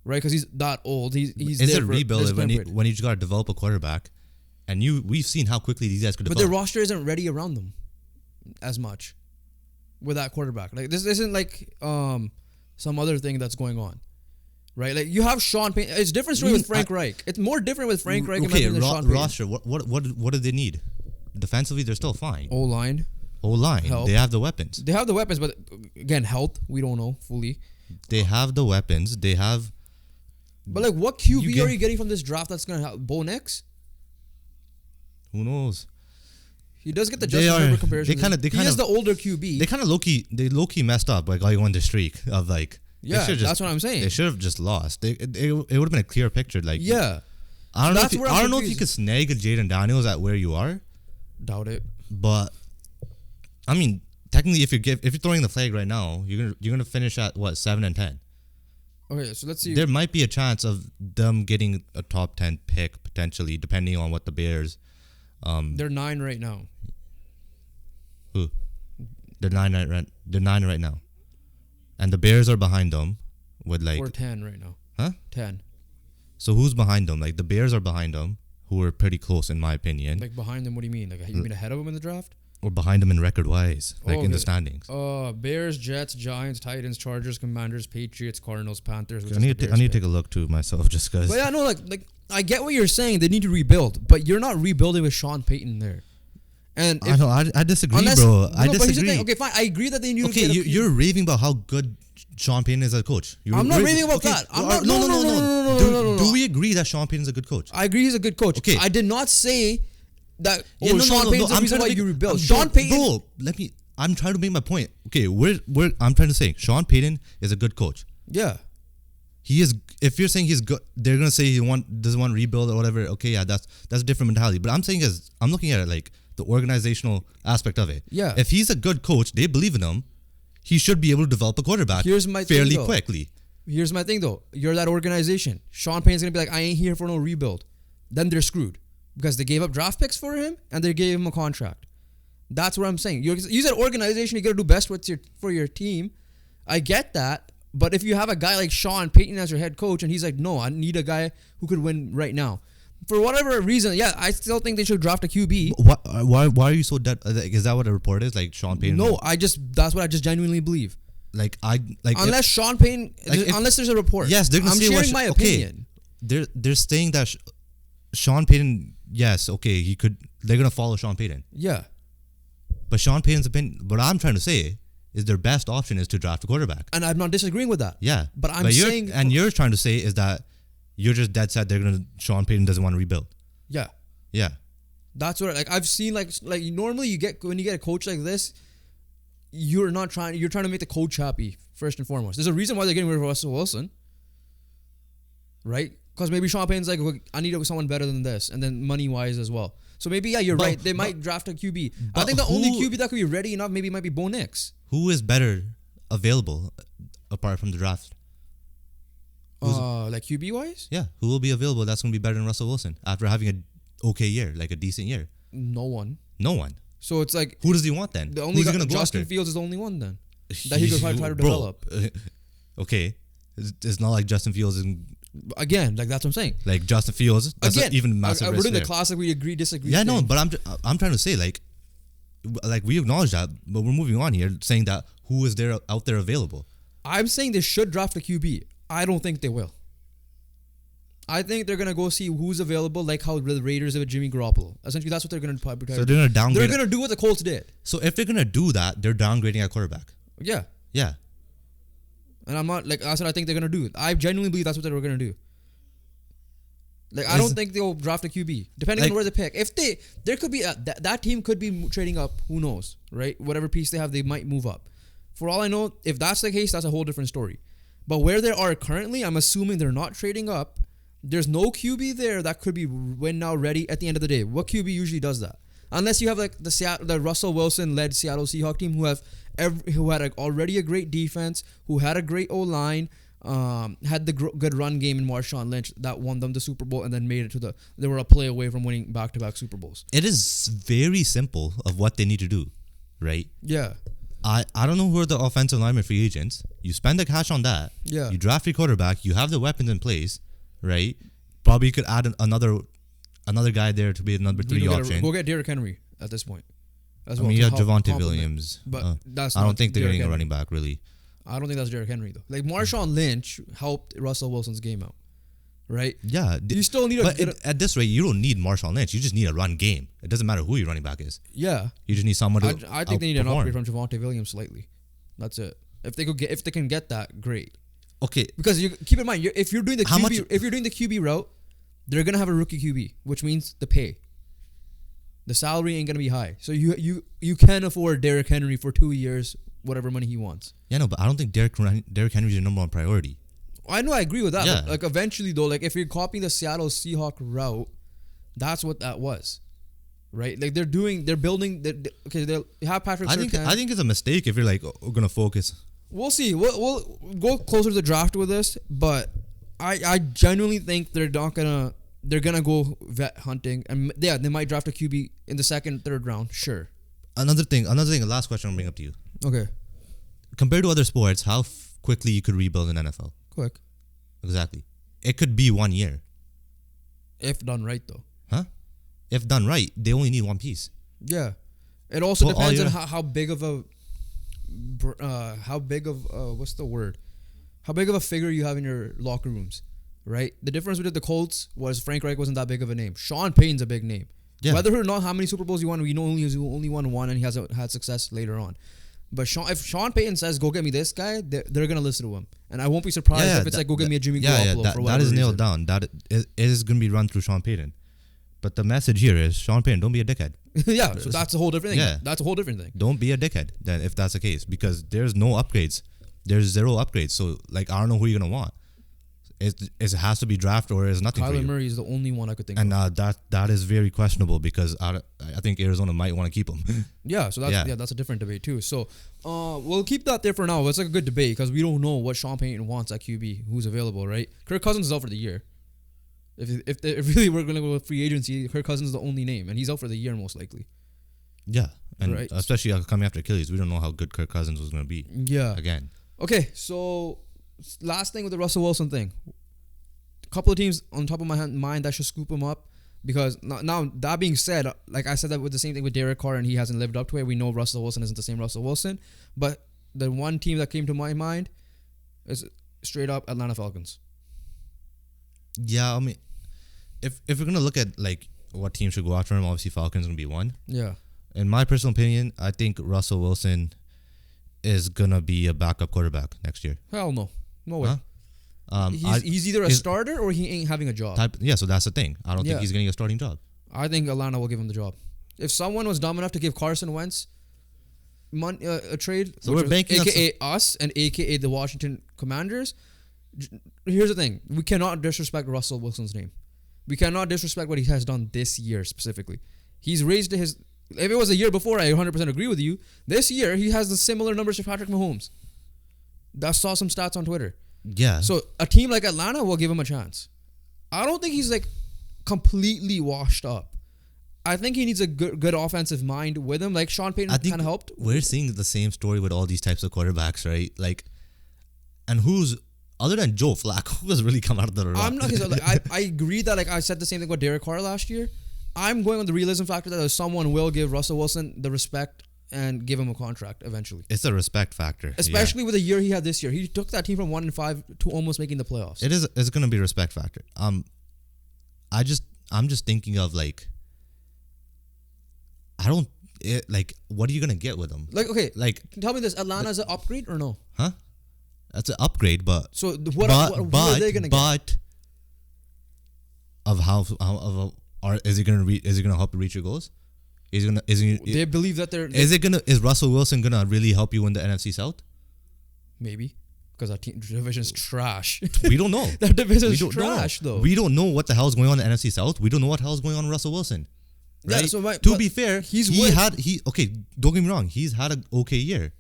right? Because he's that old. He's is there it for rebuild when you just gotta develop a quarterback, and we've seen how quickly these guys could develop. But their roster isn't ready around them as much with that quarterback. Like this isn't like some other thing that's going on. Right, like you have Sean Payton. It's different story with Frank Reich. It's more different with Frank Reich than Sean Payton. Roster. What do they need? Defensively, they're still fine. O-line. They have the weapons. But again, health we don't know fully. They have the weapons. They have. But like, what QB are you getting from this draft that's gonna help? Bo Nix? Who knows? He does get the Justin Herbert comparison. He is the older QB. They kind of low key messed up by going on the streak of like. Yeah, that's what I'm saying. They should have just lost. It would have been a clear picture. Like, yeah, I don't know if you could snag a Jaden Daniels at where you are. Doubt it. But I mean, technically, if you're throwing the flag right now, you're gonna finish at what 7-10. Okay, so let's see. There might be a chance of them getting a top 10 pick potentially, depending on what the Bears. They're 9 right now. Who? They're 9 right now. And the Bears are behind them with like... We're 10 right now. Huh? 10. So who's behind them? Like the Bears are behind them, who are pretty close in my opinion. Like behind them, what do you mean? Like you mean ahead of them in the draft? Or behind them in record-wise, like in the standings. Bears, Jets, Giants, Titans, Chargers, Commanders, Patriots, Cardinals, Panthers. I need to take a look too myself just because... But yeah, no, like I get what you're saying. They need to rebuild. But you're not rebuilding with Sean Payton there. And I know, I disagree, bro. I disagree. Okay, fine. I agree that they need to get you're raving about how good Sean Payton is as a coach. I'm not raving about that. No. Do we agree that Sean Payton is a good coach? I agree he's a good coach. Okay. I did not say that Sean Payton's the reason why you rebuild. Sean Payton... Bro, I'm trying to make my point. Okay, I'm trying to say Sean Payton is a good coach. Yeah. He is. If you're saying he's good, they're gonna say he doesn't want to rebuild or whatever. Okay, yeah, that's a different mentality. But I'm saying I'm looking at it like the organizational aspect of it. Yeah. If he's a good coach, they believe in him. He should be able to develop a quarterback fairly quickly. Here's my thing though. You're that organization. Sean Payton's gonna be like, I ain't here for no rebuild. Then they're screwed because they gave up draft picks for him and they gave him a contract. That's what I'm saying. You said organization. You gotta do best for your team. I get that. But if you have a guy like Sean Payton as your head coach and he's like, no, I need a guy who could win right now. For whatever reason, yeah, I still think they should draft a QB. Why are you so dead? Is that what a report is? Like Sean Payton? No, that's what I just genuinely believe. Unless Sean Payton, unless there's a report. Yes, they're gonna I'm say sharing my opinion. They're saying that Sean Payton, yes, okay, he could. They're gonna follow Sean Payton. Yeah, but Sean Payton's opinion. What I'm trying to say is their best option is to draft a quarterback. And I'm not disagreeing with that. Yeah, but saying, and you're trying to say is that you're just dead set. Sean Payton doesn't want to rebuild. Yeah. Yeah. That's what I've seen. Like normally when you get a coach like this, you're trying to make the coach happy first and foremost. There's a reason why they're getting rid of Russel Wilson, right? Because maybe Sean Payton's like, I need someone better than this, and then money wise as well. So maybe you're right. They might draft a QB. I think the only QB that could be ready enough maybe might be Bo Nix. Who is better available apart from the draft? Like QB wise? Yeah, who will be available that's going to be better than Russell Wilson after having an okay year, like a decent year? No one. So it's like, who does he want then? The only guy, Justin Fields is the only one then that he could try to develop. Okay, it's not like Justin Fields is. Again, like that's what I'm saying. Like Justin Fields, that's again, even massive. We're doing the classic. We agree, disagree. Yeah, no, but I'm trying to say like we acknowledge that, but we're moving on here, saying that who is there out there available? I'm saying they should draft a QB. I don't think they will. I think they're gonna go see who's available, like how the Raiders did with Jimmy Garoppolo. Essentially, that's what they're gonna probably. So they're gonna downgrade. They're gonna do what the Colts did. So if they're gonna do that, they're downgrading at quarterback. Yeah. Yeah. And I'm not like I said. I think they're gonna do it. I genuinely believe that's what they were gonna do. Like, I don't think they'll draft a QB, depending on where they pick. If there could be that team could be trading up. Who knows, right? Whatever piece they have, they might move up. For all I know, if that's the case, that's a whole different story. But where they are currently, I'm assuming they're not trading up. There's no QB there that could be win now ready at the end of the day. What QB usually does that? Unless you have like the Russell Wilson led Seattle Seahawks team who had already a great defense, who had a great O-line. Had the good run game in Marshawn Lynch that won them the Super Bowl and then made it they were a play away from winning back-to-back Super Bowls. It is very simple of what they need to do, right? Yeah. I don't know who are the offensive linemen free agents. You spend the cash on that. Yeah. You draft your quarterback. You have the weapons in place, right? Probably you could add another guy there to be a number 3 option. Go get Derrick Henry at this point. As well, you have Javonte Williams. But I don't think they're getting a running back, really. I don't think that's Derrick Henry, though. Like, Marshawn Lynch helped Russell Wilson's game out, right? Yeah. You still need at this rate, you don't need Marshawn Lynch. You just need a run game. It doesn't matter who your running back is. Yeah. You just need someone to I think they need an upgrade from Javonte Williams slightly. That's it. If they can get that, great. Okay. Because you keep in mind, if you're doing the QB route, they're gonna have a rookie QB, which means the pay. The salary ain't gonna be high, so you can afford Derrick Henry for 2 years, whatever money he wants. Yeah, no, but I don't think Derrick Henry is your number one priority. I know, I agree with that. Yeah. But like, eventually though, like, if you're copying the Seattle Seahawks route, that's what that was, right? Like, they're building. They have Patrick Surtain. I think it's a mistake if you're like, we're gonna focus. We'll see. We'll go closer to the draft with this, but I genuinely think they're gonna go vet hunting, and yeah, they might draft a QB in the second, third round. Sure. Another thing. The last question I'll bring up to you. Okay. Compared to other sports, how quickly you could rebuild an NFL? Quick. Exactly. It could be 1 year. If done right, though. Huh? If done right, they only need one piece. Yeah. It also depends on how big of a what's the word? How big of a figure you have in your locker rooms, right? The difference with the Colts was Frank Reich wasn't that big of a name. Sean Payton's a big name. Yeah. Whether or not how many Super Bowls he won, we know he only won one, and he has had success later on. But if Sean Payton says, "Go get me this guy," they're gonna listen to him, and I won't be surprised if it's go get me a Jimmy Garoppolo for whatever that is nailed reason. down. That is gonna be run through Sean Payton. But the message here is, Sean Payton, don't be a dickhead. Yeah, so that's a whole different thing. Yeah. That's a whole different thing. Don't be a dickhead then, if that's the case, because there's no upgrades. There's zero upgrades. So, like, I don't know who you're gonna want. It has to be draft or it's nothing. Kyler Murray is the only one I could think of. And that is very questionable because I think Arizona might want to keep him. Yeah, so that's a different debate too. So we'll keep that there for now. It's like a good debate because we don't know what Sean Payton wants at QB, who's available, right? Kirk Cousins is out for the year. If really we're gonna go with free agency, Kirk Cousins is the only name, and he's out for the year most likely. Yeah, and right. Especially coming after Achilles, we don't know how good Kirk Cousins was gonna be. Yeah. Again. Okay, so last thing with the Russell Wilson thing. A couple of teams on top of my mind that should scoop him up because now that being said, like I said that with the same thing with Derek Carr and he hasn't lived up to it. We know Russell Wilson isn't the same Russell Wilson, but the one team that came to my mind is straight up Atlanta Falcons. Yeah, I mean, if we're gonna look at like what team should go after him, obviously Falcons gonna be one. Yeah. In my personal opinion, I think Russell Wilson is gonna be a backup quarterback next year. Hell no, no way. Huh? He's either a starter or he ain't having a job. So that's the thing. I don't think he's getting a starting job. I think Atlanta will give him the job. If someone was dumb enough to give Carson Wentz a trade, so we're banking AKA us and AKA the Washington Commanders. Here's the thing: we cannot disrespect Russell Wilson's name. We cannot disrespect what he has done this year specifically. He's raised his. If it was a year before, I 100% agree with you. This year, he has the similar numbers to Patrick Mahomes. I saw some stats on Twitter. Yeah. So a team like Atlanta will give him a chance. I don't think he's like completely washed up. I think he needs a good offensive mind with him. Like Sean Payton kind of helped. We're seeing the same story with all these types of quarterbacks, right? Like, and who's other than Joe Flacco, who has really come out of the rock? I'm not. I agree that like I said the same thing with Derek Carr last year. I'm going on the realism factor that someone will give Russell Wilson the respect and give him a contract eventually. It's a respect factor, especially with the year he had this year. He took that team from 1-5 to almost making the playoffs. It's going to be a respect factor. I'm just thinking of like, what are you going to get with him? Like, okay, like tell me this: Atlanta's an upgrade or no? Huh? That's an upgrade, but so what are they going to get? But of how is it gonna help you reach your goals? They believe that Is Russell Wilson gonna really help you win the NFC South? Maybe. Because our division's trash. We don't know. That division's trash, though. We don't know what the hell's going on in the NFC South. We don't know what the hell's going on with Russell Wilson. Right? Yeah, so to be fair, don't get me wrong, he's had an okay year.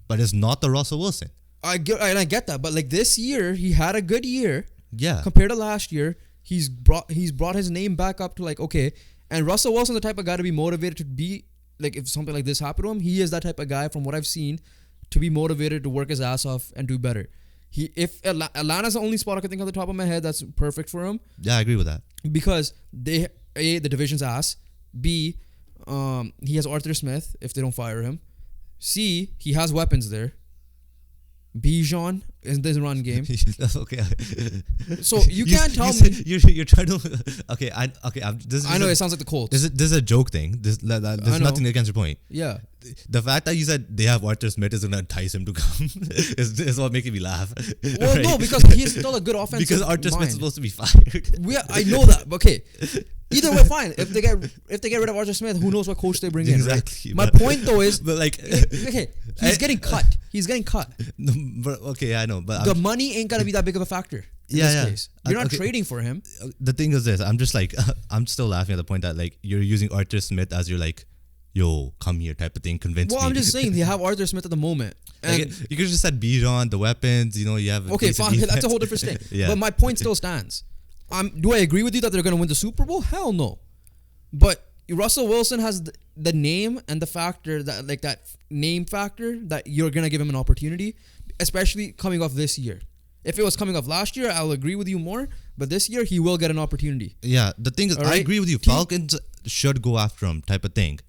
But it's not the Russell Wilson. I get that, but like this year, he had a good year. Yeah. Compared to last year, he's brought his name back up to like, okay. And Russell Wilson's the type of guy to be motivated to be, like, if something like this happened to him, he is that type of guy from what I've seen to be motivated to work his ass off and do better. If Atlanta's the only spot I can think of the top of my head that's perfect for him. Yeah, I agree with that. Because the division's ass. B, he has Arthur Smith if they don't fire him. C, he has weapons there. Bijan is the run game. That's okay. So you can't tell me you're trying to. Okay, I know it sounds like the Colts. This is a joke thing. There's nothing against your point. Yeah. The fact that you said they have Arthur Smith is gonna entice him to come is what making me laugh. Well, right? No, because he's still a good offensive. Because Arthur Smith's supposed to be fired. Yeah, I know that. Okay. Either way, fine. If they get rid of Arthur Smith, who knows what coach they bring in? Exactly. Right? My point though is, but like, okay, he's getting cut. He's getting cut. No, but okay, I know, but the money ain't gonna be that big of a factor. In this case. You're not trading for him. The thing is this: I'm just like, I'm still laughing at the point that like you're using Arthur Smith as your like, yo, come here type of thing. Convince me. Well, I'm just saying they have Arthur Smith at the moment. And like, you could just said Bijan, the weapons. You know, you have okay, fine. That's a whole different thing. Yeah. But my point still stands. Do I agree with you that they're gonna win the Super Bowl? Hell no. But Russell Wilson has the name and the factor that like that name factor that you're gonna give him an opportunity, especially coming off this year. If it was coming off last year, I'll agree with you more. But this year, he will get an opportunity. Yeah, the thing is, I agree with you. Falcons should go after him, type of thing.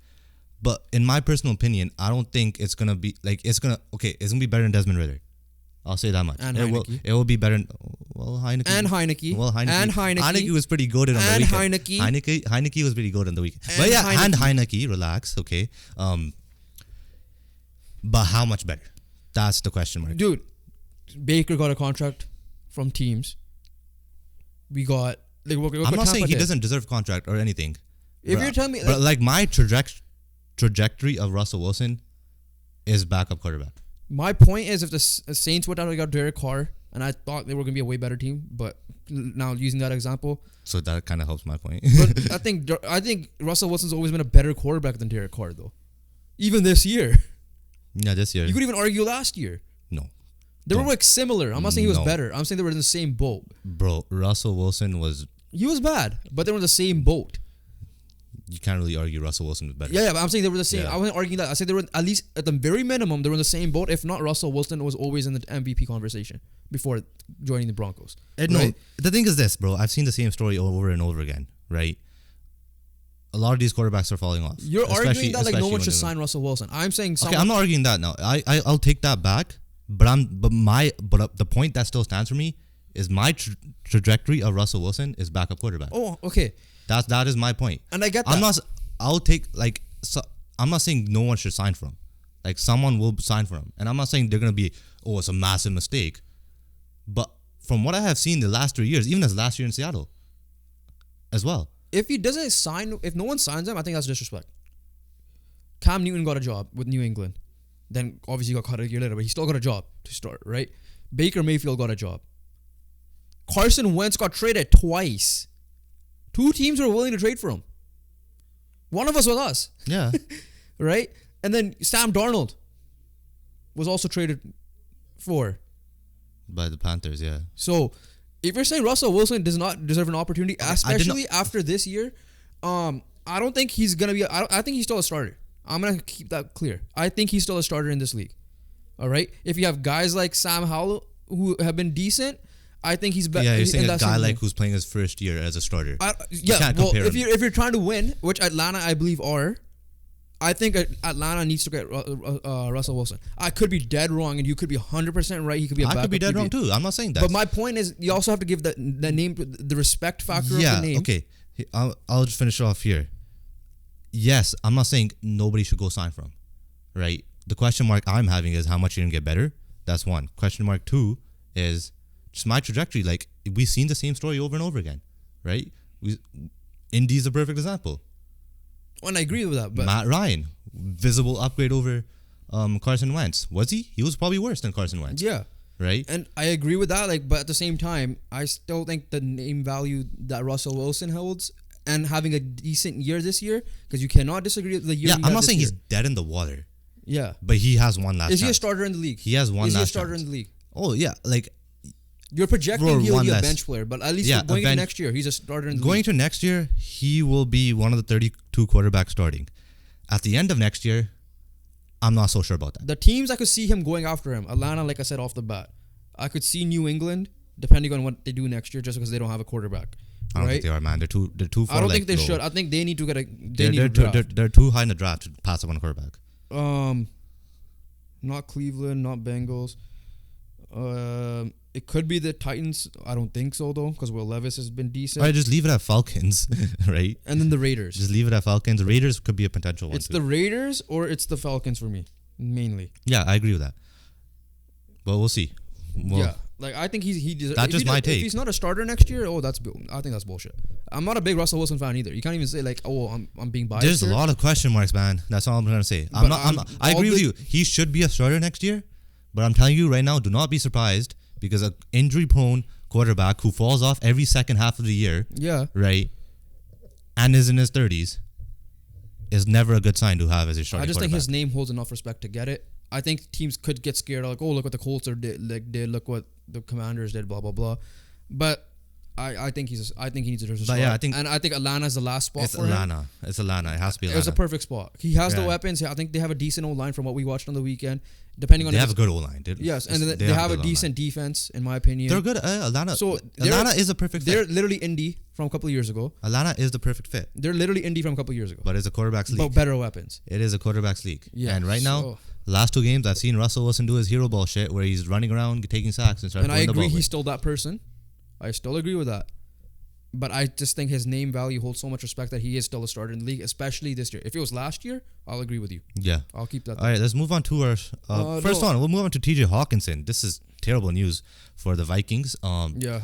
But in my personal opinion, I don't think it's gonna be like it's gonna be better than Desmond Ridder. I'll say that much. And it will be better. Heineke. And Heineke. Well, Heineke. And Heineke. Heineke was pretty good on the weekend. Heineke was pretty good on the weekend. But yeah, and Heineke, relax, okay. But how much better? That's the question mark. Dude, Baker got a contract from teams. We got like I'm not saying he doesn't deserve contract or anything. If you're telling me, but like my trajectory of Russell Wilson is backup quarterback. My point is, if the Saints went out and got Derek Carr, and I thought they were going to be a way better team, but now using that example, so that kind of helps my point. But I think Russell Wilson's always been a better quarterback than Derek Carr, though. Even this year. Yeah, this year. You could even argue last year. No. They were like similar. I'm not saying he was better. I'm saying they were in the same boat. Bro, Russell Wilson was... He was bad, but they were in the same boat. You can't really argue Russell Wilson was better. Yeah, but I'm saying they were the same. Yeah. I wasn't arguing that. I said they were at least at the very minimum they were in the same boat. If not, Russell Wilson was always in the MVP conversation before joining the Broncos. Right? No, the thing is this, bro. I've seen the same story over and over again, right? A lot of these quarterbacks are falling off. You're arguing that like no one should sign Russell Wilson. I'm saying okay. I'm not arguing that now. I'll take that back. But the point that still stands for me is my trajectory of Russell Wilson is backup quarterback. Oh, okay. That is my point. And I get that. I'm not saying no one should sign for him. Like someone will sign for him. And I'm not saying they're going to be, it's a massive mistake. But from what I have seen the last 3 years, even as last year in Seattle as well. If no one signs him, I think that's disrespect. Cam Newton got a job with New England. Then obviously he got cut a year later, but he still got a job to start, right? Baker Mayfield got a job. Carson Wentz got traded twice. 2 teams were willing to trade for him. One of us was us. Yeah. Right? And then Sam Darnold was also traded for. By the Panthers, yeah. So, if you're saying Russell Wilson does not deserve an opportunity, especially after this year, I don't think he's going to be... I think he's still a starter. I'm going to keep that clear. I think he's still a starter in this league. All right? If you have guys like Sam Howell who have been decent... I think he's better. Yeah, you're saying a guy like who's playing his first year as a starter. If you're trying to win, which Atlanta I believe are, I think Atlanta needs to get Russell Wilson. I could be dead wrong, and you could be 100% right. He could be. I could be dead wrong too. I'm not saying that. But my point is, you also have to give the name, the respect factor of the name. Okay. I'll just finish off here. Yes, I'm not saying nobody should go sign for him, right? The question mark I'm having is how much you're gonna get better. That's one. Question mark 2 is just my trajectory. Like we've seen the same story over and over again, right? Indy's a perfect example. And I agree with that. But Matt Ryan, visible upgrade over Carson Wentz. Was he? He was probably worse than Carson Wentz. yeah. Right? And I agree with that. Like, but at the same time, I still think the name value that Russell Wilson holds and having a decent year this year, because you cannot disagree with the year. Yeah, he I'm had not this saying year. he's dead in the water. Yeah. But he has one last Is he a chance. starter in the league? He has one Is he a last starter chance. in the league? Oh, yeah. Like, You're projecting For he'll one be a less. bench player, but at least Yeah, going a into bench- next year, he's a starter in the going league. to next year, he will be one of the 32 quarterbacks starting. At the end of next year, I'm not so sure about that. The teams I could see him going after him, Atlanta, like I said off the bat. I could see New England, depending on what they do next year, just because they don't have a quarterback. I don't right? think they are, man. They're too far. I don't like, think they low. should. I think they need to get a. They're too high in the draft to pass up on a quarterback. Not Cleveland, not Bengals. It could be the Titans. I don't think so though, because Will Levis has been decent. All right, just leave it at Falcons, right? And then the Raiders. Just leave it at Falcons. Raiders could be a potential one. It's too. the Raiders or it's the Falcons for me, mainly. Yeah, I agree with that. But we'll see. Well, Yeah, like I think he deserves. That's just my If take. he's not a starter next year, I think that's bullshit. I'm not a big Russell Wilson fan either. You can't even say like, oh, I'm being biased. There's here. a lot of question marks, man. That's all I'm gonna say. But I agree with you. He should be a starter next year, but I'm telling you right now, do not be surprised because an injury-prone quarterback who falls off every second half of the year, Yeah. right, and is in his 30s, is never a good sign to have as your starting I just think quarterback. his name holds enough respect to get it. I think teams could get scared, like, oh, look what the Colts did, look what the Commanders did, blah blah blah. But I think he needs to But start. yeah, I think Atlanta's the last spot It's for him. Atlanta. It's Atlanta. It has to be Atlanta. It's a perfect spot. He has the Yeah. weapons. I think they have a decent old line from what we watched on the weekend. Depending on They if have a it's- good O-line. yes, and they have a good decent defense, in my opinion. O-line. They're good. Atlanta. So Atlanta is a perfect They're fit. literally Indy from a couple of years ago. Atlanta is the perfect fit, They're literally Indy from a couple of years ago. but it's a quarterback's But league. better weapons. It is a quarterback's league. Yeah, And right now, so- last two games, I've seen Russell Wilson do his hero ball shit where he's running around taking sacks and And I agree he's he's still that person. I still agree with that. But I just think his name value holds so much respect that he is still a starter in the league, especially this year. If it was last year, I'll agree with you. Yeah. I'll keep that. All right, let's move on to our first no. one. We'll move on to TJ Hawkinson. This is terrible news for the Vikings. Yeah,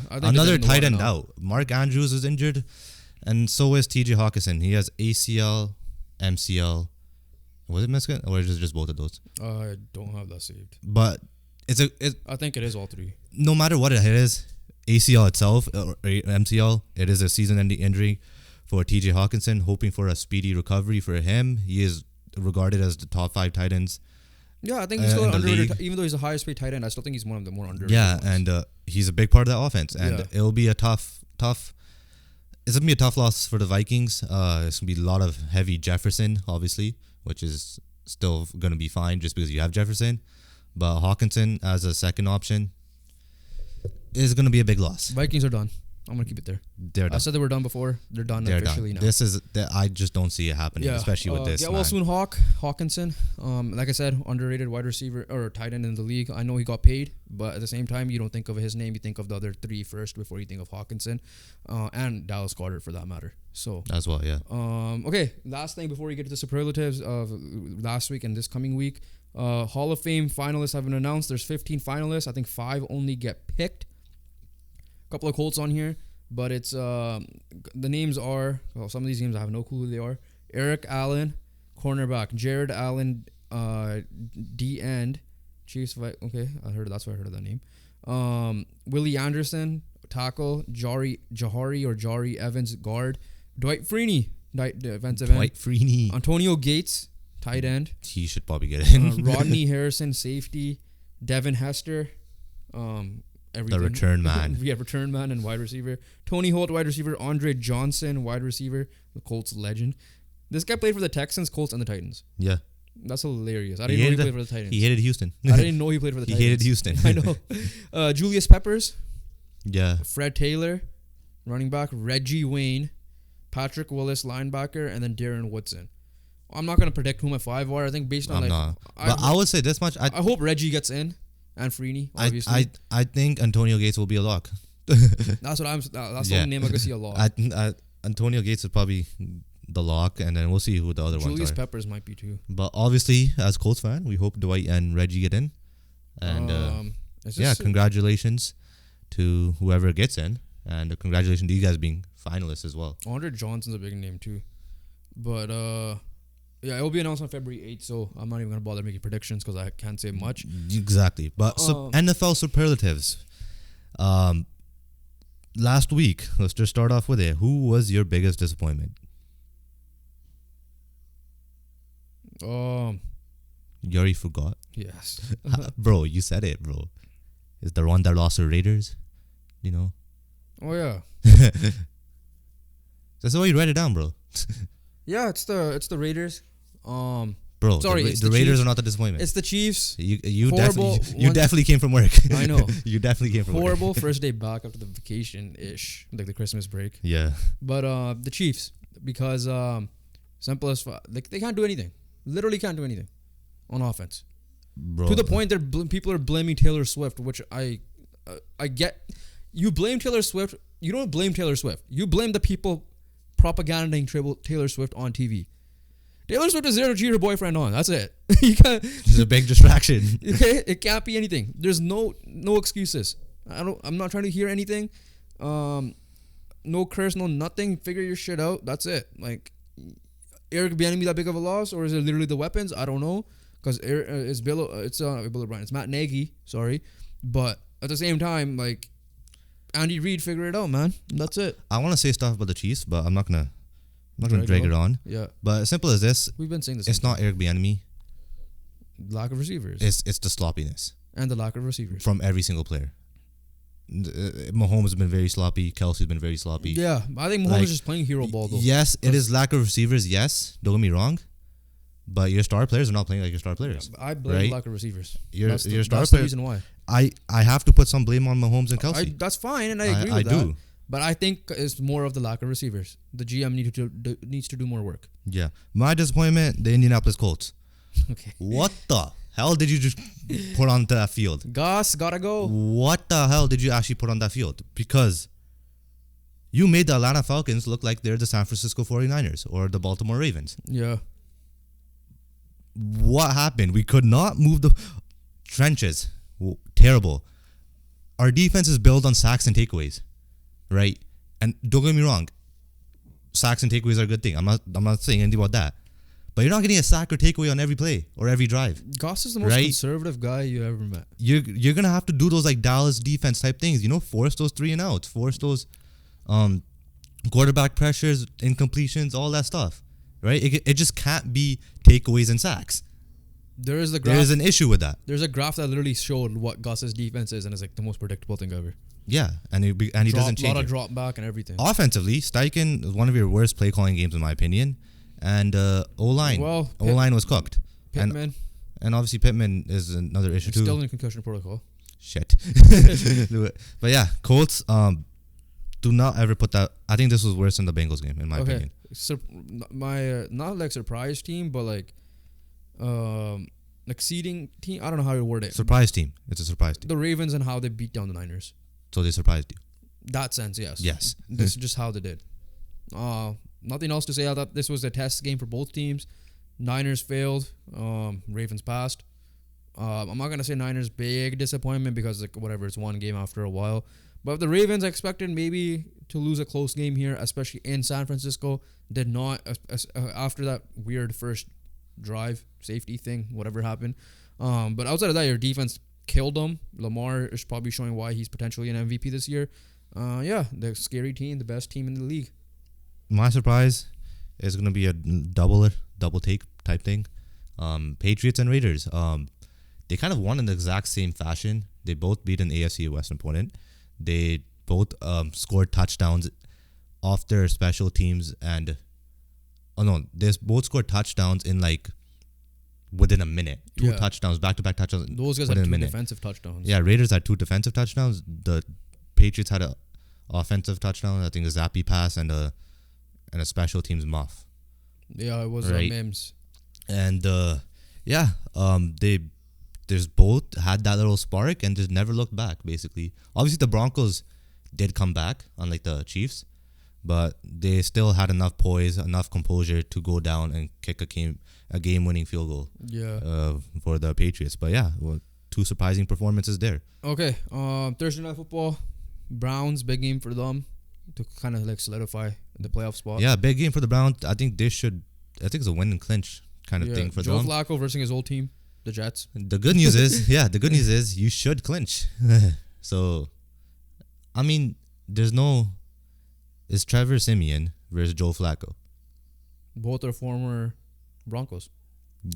I think Another they're dead in the tight water end now. out. Mark Andrews is injured, and so is TJ Hawkinson. He has ACL, MCL. Was it Mexican or is it just both of those? I don't have that saved. But it's I think it is all three. no matter what it is, ACL itself or MCL, it is a season-ending injury for TJ Hawkinson. Hoping for a speedy recovery for him. He is regarded as the top 5 tight ends. Yeah, I think he's still in the underrated. league. Even though he's the highest paid tight end, I still think he's one of the more underrated. Yeah, ones. and he's a big part of that offense, and Yeah. it'll be a tough. It's gonna be a tough loss for the Vikings. It's gonna be a lot of heavy Jefferson, obviously, which is still gonna be fine just because you have Jefferson. But Hawkinson as a second option is gonna be a big loss. Vikings are done. I'm gonna keep it there. They're I done. said they were done before. They're done They're officially done. now. This is I just don't see it happening, especially with this. Get Man. well soon, Hawkinson. Like I said, underrated wide receiver or tight end in the league. I know he got paid, but at the same time, you don't think of his name. You think of the other three first before you think of Hawkinson, and Dallas Goedert for that matter. So, As well, yeah. okay. Last thing before we get to the superlatives of last week and this coming week, Hall of Fame finalists have been announced. There's 15 finalists. I think 5 only get picked. A couple of Colts on here. But it's the names are some of these names I have no clue who they are. Eric Allen, cornerback. Jared Allen, D end. Chiefs. Okay, that's why I heard of that name. Willie Anderson, tackle. Jahari Evans, guard. Dwight Freeney, defensive end. Dwight Freeney. Antonio Gates, tight end. He should probably get in. Rodney Harrison, safety. Devin Hester, everything. The return man. Yeah, return man and wide receiver. Tony Holt, wide receiver. Andre Johnson, wide receiver. The Colts legend. This guy played for the Texans, Colts, and the Titans. Yeah. That's hilarious. I didn't know he played for the Titans. He hated Houston. I didn't know he played for the He Titans. hated Houston. I know. Julius Peppers, Yeah. Fred Taylor, running back. Reggie Wayne, Patrick Willis, linebacker, and then Darren Woodson. I'm not gonna predict who my 5 are. I think based on I'm not. But I would say this much. I hope Reggie gets in and Freeney. Obviously, I think Antonio Gates will be a lock. that's what I'm. That's the Yeah. only name I can see a lot. Antonio Gates is probably the lock, and then we'll see who the other Julius ones are. Peppers might be too. But obviously, as Colts fan, we hope Dwight and Reggie get in. And Is yeah, this- congratulations to whoever gets in. And congratulations to you guys being finalists as well. Andre Johnson's a big name too. But yeah, it will be announced on February 8th, so I'm not even going to bother making predictions because I can't say much. Exactly. But NFL superlatives. Last week, let's just start off with it. Who was your biggest disappointment? You already forgot? Yes. Bro, you said it, bro. It's the one that lost to Raiders, you know? Oh, yeah. That's why you write it down, bro. Yeah, it's the Raiders. Bro, sorry, the Raiders Chiefs. are not the disappointment. It's the Chiefs. You Horrible definitely came from work. I know. You definitely came from Horrible work. first day back after the vacation-ish, like the Christmas break. Yeah. But the Chiefs, because simple as they can't do anything. Literally can't do anything on offense. Bro, to the point that people are blaming Taylor Swift, which I get. You blame Taylor Swift. You don't blame Taylor Swift. You blame the people propagandizing Taylor Swift on TV. Taylor Swift is there to cheat her boyfriend on. That's it. You can't. It's a big distraction. Okay, it can't be anything. There's no excuses. I'm not trying to hear anything. No curse, no nothing. Figure your shit out. That's it. Like, Eric Bieniemy that big of a loss, or is it literally the weapons? I don't know. Because it's Bill O'Brien. It's Matt Nagy. Sorry, but at the same time, like, Andy Reid, figure it out, man. That's it. I want to say stuff about the Chiefs, but I'm not gonna drag it on. Yeah. But as simple as this, We've been saying this. it's not Eric Bieniemy. Lack of receivers. It's the sloppiness And the lack of receivers. from every single player. Mahomes has been very sloppy. Kelsey's been very sloppy. Yeah, I think Mahomes is just playing hero ball though. Yes, it is lack of receivers. Yes, don't get me wrong. But your star players are not playing like your star players. I blame right? lack of receivers. Your star that's players. the reason why. I have to put some blame on Mahomes and Kelsey. That's fine, and I agree with that. I do. But I think it's more of the lack of receivers. The GM needs to do more work. Yeah. My disappointment, the Indianapolis Colts. Okay. What the hell did you just put on that field? Gus, gotta go. What the hell did you actually put on that field? Because you made the Atlanta Falcons look like they're the San Francisco 49ers or the Baltimore Ravens. Yeah. What happened? We could not move the trenches. Terrible. Our defense is built on sacks and takeaways, right? And don't get me wrong, sacks and takeaways are a good thing. I'm not saying anything about that. But you're not getting a sack or takeaway on every play or every drive. Goss is the most conservative guy you ever met. You're gonna have to do those like Dallas defense type things. You know, force those 3 and outs, force those quarterback pressures, incompletions, all that stuff, right? It just can't be takeaways and sacks. There is an issue with that. There's a graph that literally showed what Gus's defense is, and it's like the most predictable thing ever. Yeah, and he doesn't change. A lot of drop back and everything. Offensively, Steichen is one of your worst play calling games in my opinion, and O-line was cooked. Pittman, and obviously Pittman is another issue too. Still in concussion protocol. Shit. But yeah, Colts. Do not ever put that. I think this was worse than the Bengals game in my opinion. My not like surprise team, but like exceeding team. I don't know how to word it. Surprise team. It's a surprise team. The Ravens and how they beat down the Niners. So they surprised you. That sense, yes. Yes. This is just how they did. Nothing else to say. I thought this was a test game for both teams. Niners failed. Ravens passed. I'm not gonna say Niners big disappointment because like whatever, it's one game after a while. But the Ravens, I expected maybe to lose a close game here, especially in San Francisco. Did not after that weird first drive safety thing, whatever happened. But outside of that, your defense killed them. Lamar is probably showing why he's potentially an MVP this year. Yeah, the scary team, the best team in the league. My surprise is going to be a double take type thing. Patriots and Raiders. They kind of won in the exact same fashion. They both beat an AFC West opponent. They both scored touchdowns off their special teams and they both scored touchdowns in like within a minute. Two touchdowns, back-to-back touchdowns. Those guys had 2 defensive touchdowns. Yeah, Raiders had 2 defensive touchdowns. The Patriots had a offensive touchdown. I think a Zappy pass and a special teams muff. Yeah, it was Mims. And they just both had that little spark and just never looked back. Basically, obviously the Broncos did come back, unlike the Chiefs, but they still had enough poise, enough composure to go down and kick a game-winning field goal. Yeah. For the Patriots. But yeah, 2 surprising performances there. Okay. Thursday Night Football. Browns, big game for them to kind of like solidify the playoff spot. Yeah, big game for the Browns. I think it's a win and clinch kind of thing for Joe them. Flacco versus his old team, the Jets. The good news is, you should clinch. So, I mean, it's Trevor Siemian versus Joe Flacco. Both are former Broncos.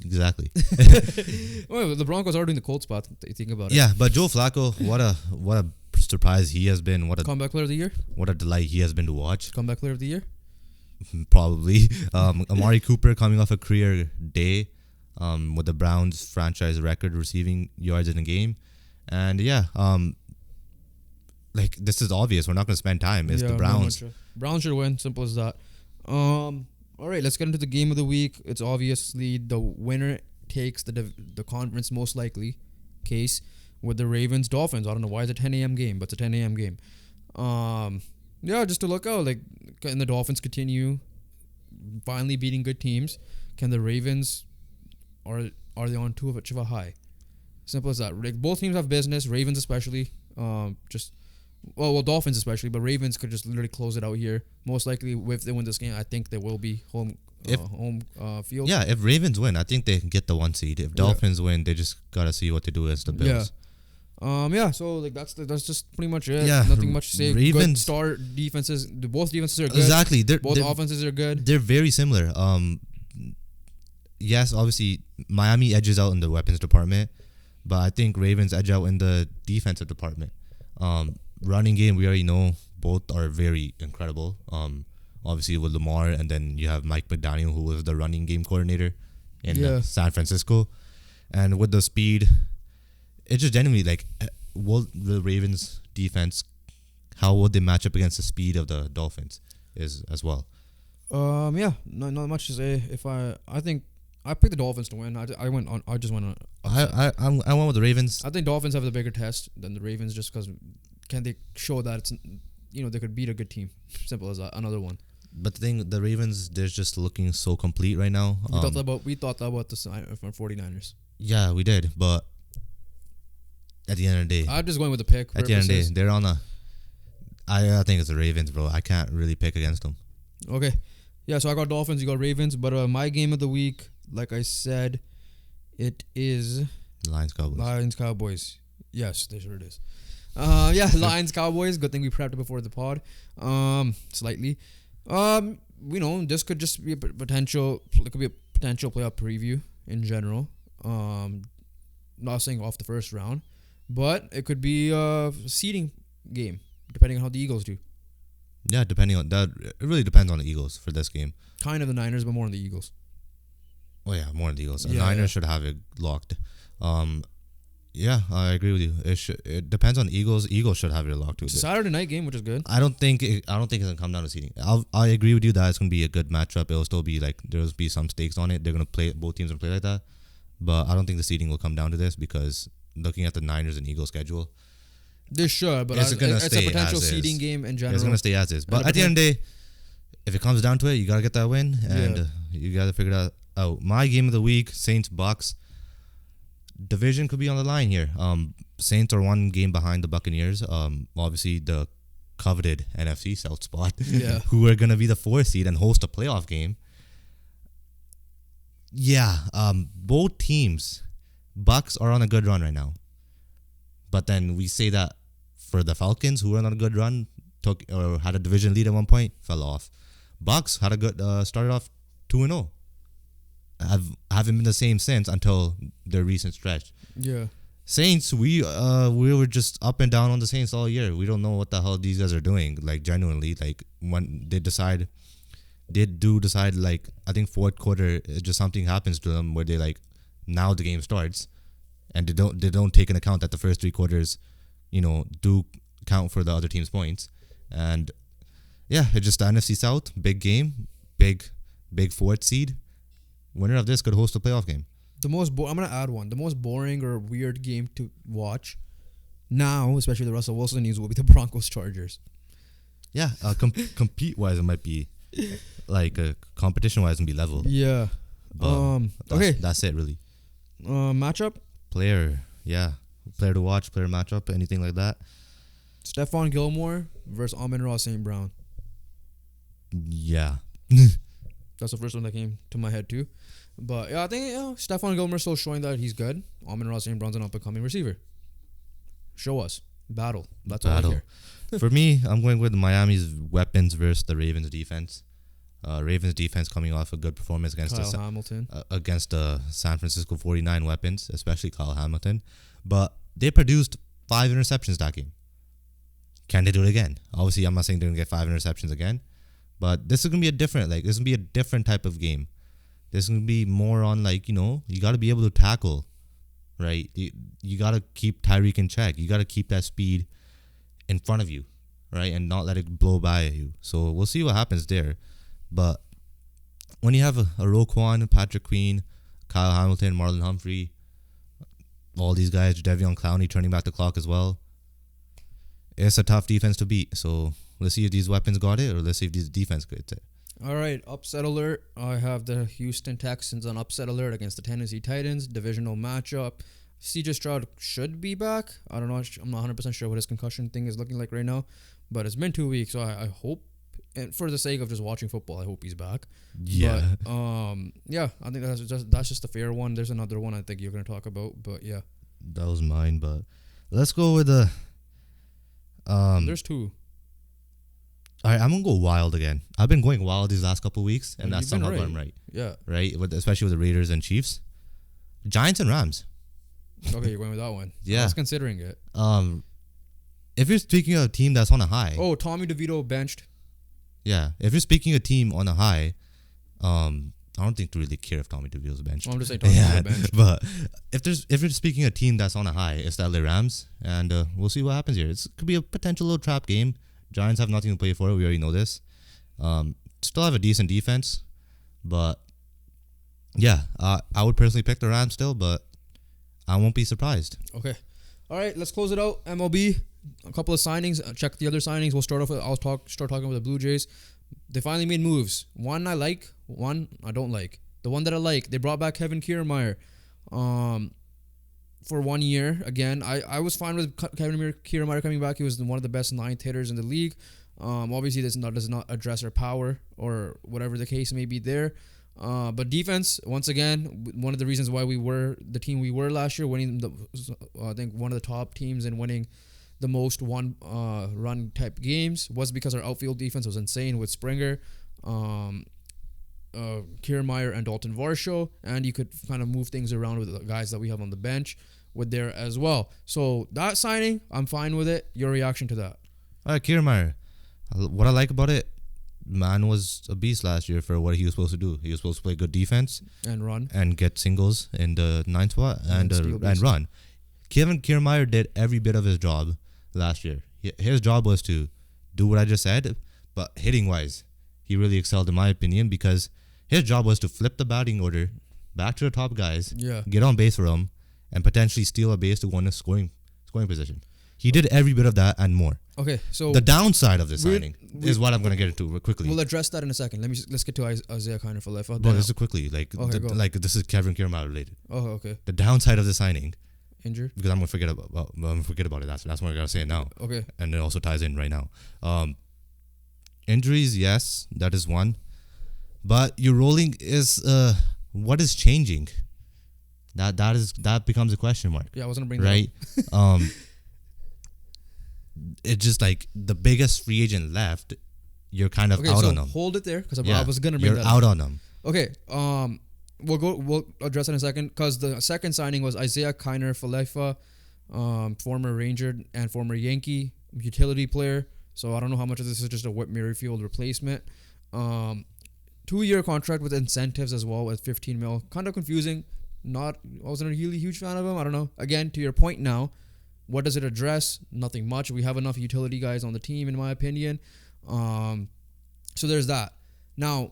Exactly. Well, the Broncos are doing the cold spot. You think about it. Yeah, but Joe Flacco, what a surprise he has been. What a Comeback player of the year. What a delight he has been to watch. Comeback player of the year. Probably. Amari Cooper coming off a career day, with the Browns franchise record receiving yards in a game, and like this is obvious. We're not going to spend time. It's the Browns. Browns should win. Simple as that. All right, let's get into the game of the week. It's obviously the winner takes the conference most likely case with the Ravens Dolphins. I don't know why it's a 10 a.m. game, but it's a 10 a.m. game. Just to look out, like, can the Dolphins continue finally beating good teams? Can the Ravens are they on too much of a high? Simple as that. Like, both teams have business. Ravens especially. Dolphins especially, but Ravens could just literally close it out here. Most likely, if they win this game, I think they will be home field. Yeah, if Ravens win, I think they can get the 1 seed. If Dolphins win, they just gotta see what they do against the Bills. So like that's just pretty much it. Yeah, Nothing much to say. Ravens, good star defenses. Both defenses are good. Exactly. Both offenses are good. They're very similar. Yes, obviously Miami edges out in the weapons department, but I think Ravens edge out in the defensive department. Running game, we already know both are very incredible. Obviously with Lamar, and then you have Mike McDaniel, who was the running game coordinator in San Francisco, and with the speed, it's just genuinely like, will the Ravens defense, how would they match up against the speed of the Dolphins is as well? Not much to say. I think I picked the Dolphins to win. I just went on. I went with the Ravens. I think Dolphins have the bigger test than the Ravens, just because can they show that it's they could beat a good team. Simple as that. Another one. But the thing, the Ravens, they're just looking so complete right now. We thought that about the 49ers. Yeah, we did, but at the end of the day, I'm just going with the pick. At the end of the day, they're on a. I think it's the Ravens, bro. I can't really pick against them. Okay, yeah. So I got Dolphins. You got Ravens. But my game of the week, like I said, it is Lions Cowboys. Yes, there it is. Lions Cowboys. Good thing we prepped it before the pod. Slightly. This could just be a potential. It could be a potential playoff preview in general. Not saying off the first round, but it could be a seeding game depending on how the Eagles do. Yeah, depending on that, it really depends on the Eagles for this game. Kind of the Niners, but more on the Eagles. Oh yeah, more on the Eagles. The Niners should have it locked. I agree with you. It depends on the Eagles. Eagles should have it locked too. It's a Saturday night game, which is good. I don't think it's gonna come down to seeding. I agree with you that it's gonna be a good matchup. It'll still be like there'll be some stakes on it. They're gonna play, both teams gonna play like that. But I don't think the seeding will come down to this, because looking at the Niners and Eagles schedule, they should, but it's a potential seeding game in general. It's gonna stay as is. But at the end of the day, if it comes down to it, you gotta get that win, and you gotta figure that out. My game of the week: Saints Bucks. Division could be on the line here. Saints are 1 game behind the Buccaneers. Obviously the coveted NFC South spot. Yeah. Who are gonna be the 4th seed and host a playoff game. Yeah. Both teams, Bucks are on a good run right now. But then we say that for the Falcons, who are on a good run, had a division lead at one point, fell off. Bucks had a good started off 2-0. Haven't been the same since until their recent stretch. Yeah. Saints, we were just up and down on the Saints all year. We don't know what the hell these guys are doing. Like, genuinely, like when they decide, like, I think 4th quarter, just something happens to them where they like, now the game starts, and they don't take into account that the first 3 quarters, do count for the other team's points. And yeah, it's just the NFC South, big game, big 4th seed. Winner of this could host a playoff game. I'm gonna add one. The most boring or weird game to watch now, especially the Russel Wilson news, will be the Broncos Chargers. Yeah, compete wise, it might be like competition wise, it be level. Yeah. That's it really. Matchup. Player to watch, player matchup, anything like that. Stephon Gilmore versus Amon-Ra St. Brown. Yeah. That's the first one that came to my head too. But yeah, I think Stephon Gilmore still showing that he's good. Amon-Ra St. Brown's an up-and-coming receiver. Show us. Battle. That's all I care. For me, I'm going with Miami's weapons versus the Ravens defense. Ravens defense coming off a good performance against the San Francisco 49 weapons, especially Kyle Hamilton. But they produced 5 interceptions that game. Can they do it again? Obviously, I'm not saying they're going to get 5 interceptions again. But this is going to be a different type of game. This is going to be more on you got to be able to tackle, right? You got to keep Tyreek in check. You got to keep that speed in front of you, right? And not let it blow by you. So we'll see what happens there. But when you have a Roquan, Patrick Queen, Kyle Hamilton, Marlon Humphrey, all these guys, Davion Clowney turning back the clock as well, it's a tough defense to beat. So let's see if these weapons got it, or let's see if these defense gets it. All right, upset alert. I have the Houston Texans on upset alert against the Tennessee Titans. Divisional matchup. CJ Stroud should be back. I don't know. I'm not 100% sure what his concussion thing is looking like right now. But it's been 2 weeks, so I hope, and for the sake of just watching football, I hope he's back. Yeah. But, yeah, I think that's just a fair one. There's another one I think you're going to talk about, but yeah. That was mine, but let's go with the... There's 2. All right, I'm going to go wild again. I've been going wild these last couple of weeks, and that's somehow going right. Yeah. Right? Especially with the Raiders and Chiefs. Giants and Rams. Okay, you're going with that one. Yeah. I was considering it. If you're speaking of a team that's on a high... Oh, Tommy DeVito benched. Yeah. If you're speaking of a team on a high, I don't think they really care if Tommy DeVito's benched. I'm just saying Tommy DeVito benched. But if you're speaking of a team that's on a high, it's the LA Rams, and we'll see what happens here. It could be a potential little trap game. Giants have nothing to play for. We already know this. Still have a decent defense, but yeah, I would personally pick the Rams still, but I won't be surprised. Okay. All right, let's close it out. MLB, a couple of signings. Check the other signings. We'll start off with, start talking with the Blue Jays. They finally made moves. One I like, one I don't like. The one that I like, they brought back Kevin Kiermaier for 1 year. Again, I was fine with Kevin Kiermaier coming back. He was one of the best ninth hitters in the league. Obviously, this does not address our power or whatever the case may be there. But defense, once again, one of the reasons why we were the team we were last year, winning I think one of the top teams in winning the most run type games, was because our outfield defense was insane with Springer, Kiermaier, and Dalton Varsho, and you could kind of move things around with the guys that we have on the bench with there as well. So that signing, I'm fine with it. Your reaction to that? All right, Kiermaier. What I like about it, man was a beast last year for what he was supposed to do. He was supposed to play good defense and run and get singles in the ninth spot and run. Kevin Kiermaier did every bit of his job last year. His job was to do what I just said, but hitting wise, he really excelled in my opinion, because his job was to flip the batting order back to the top guys, get on base for them, and potentially steal a base to go in a scoring position. He did every bit of that and more. Okay, so the downside of this signing is what I'm going to get into quickly. We'll address that in a second. Let's get to Isaiah Kiner for life. Bro, this is quickly. This is Kevin Kiermaier related. Oh, okay. The downside of the signing, injured, because I'm gonna forget about it. That's why I gotta say it now. Okay. And it also ties in right now. Injuries, yes, that is one. But your rolling is what is changing? That becomes a question mark. Yeah, I wasn't bringing right. That up. It's just like the biggest free agent left. You're kind of out on them. Hold it there, because I was gonna bring that up. You're out on them. Okay. We'll address it in a second, because the second signing was Isaiah Kiner Falefa, former Ranger and former Yankee utility player. So I don't know how much of this is just a Whit Merrifield replacement. 2-year contract with incentives as well at $15 million. Kind of confusing. I wasn't a really huge fan of him. I don't know. Again, to your point now, what does it address? Nothing much. We have enough utility guys on the team, in my opinion. So there's that. Now,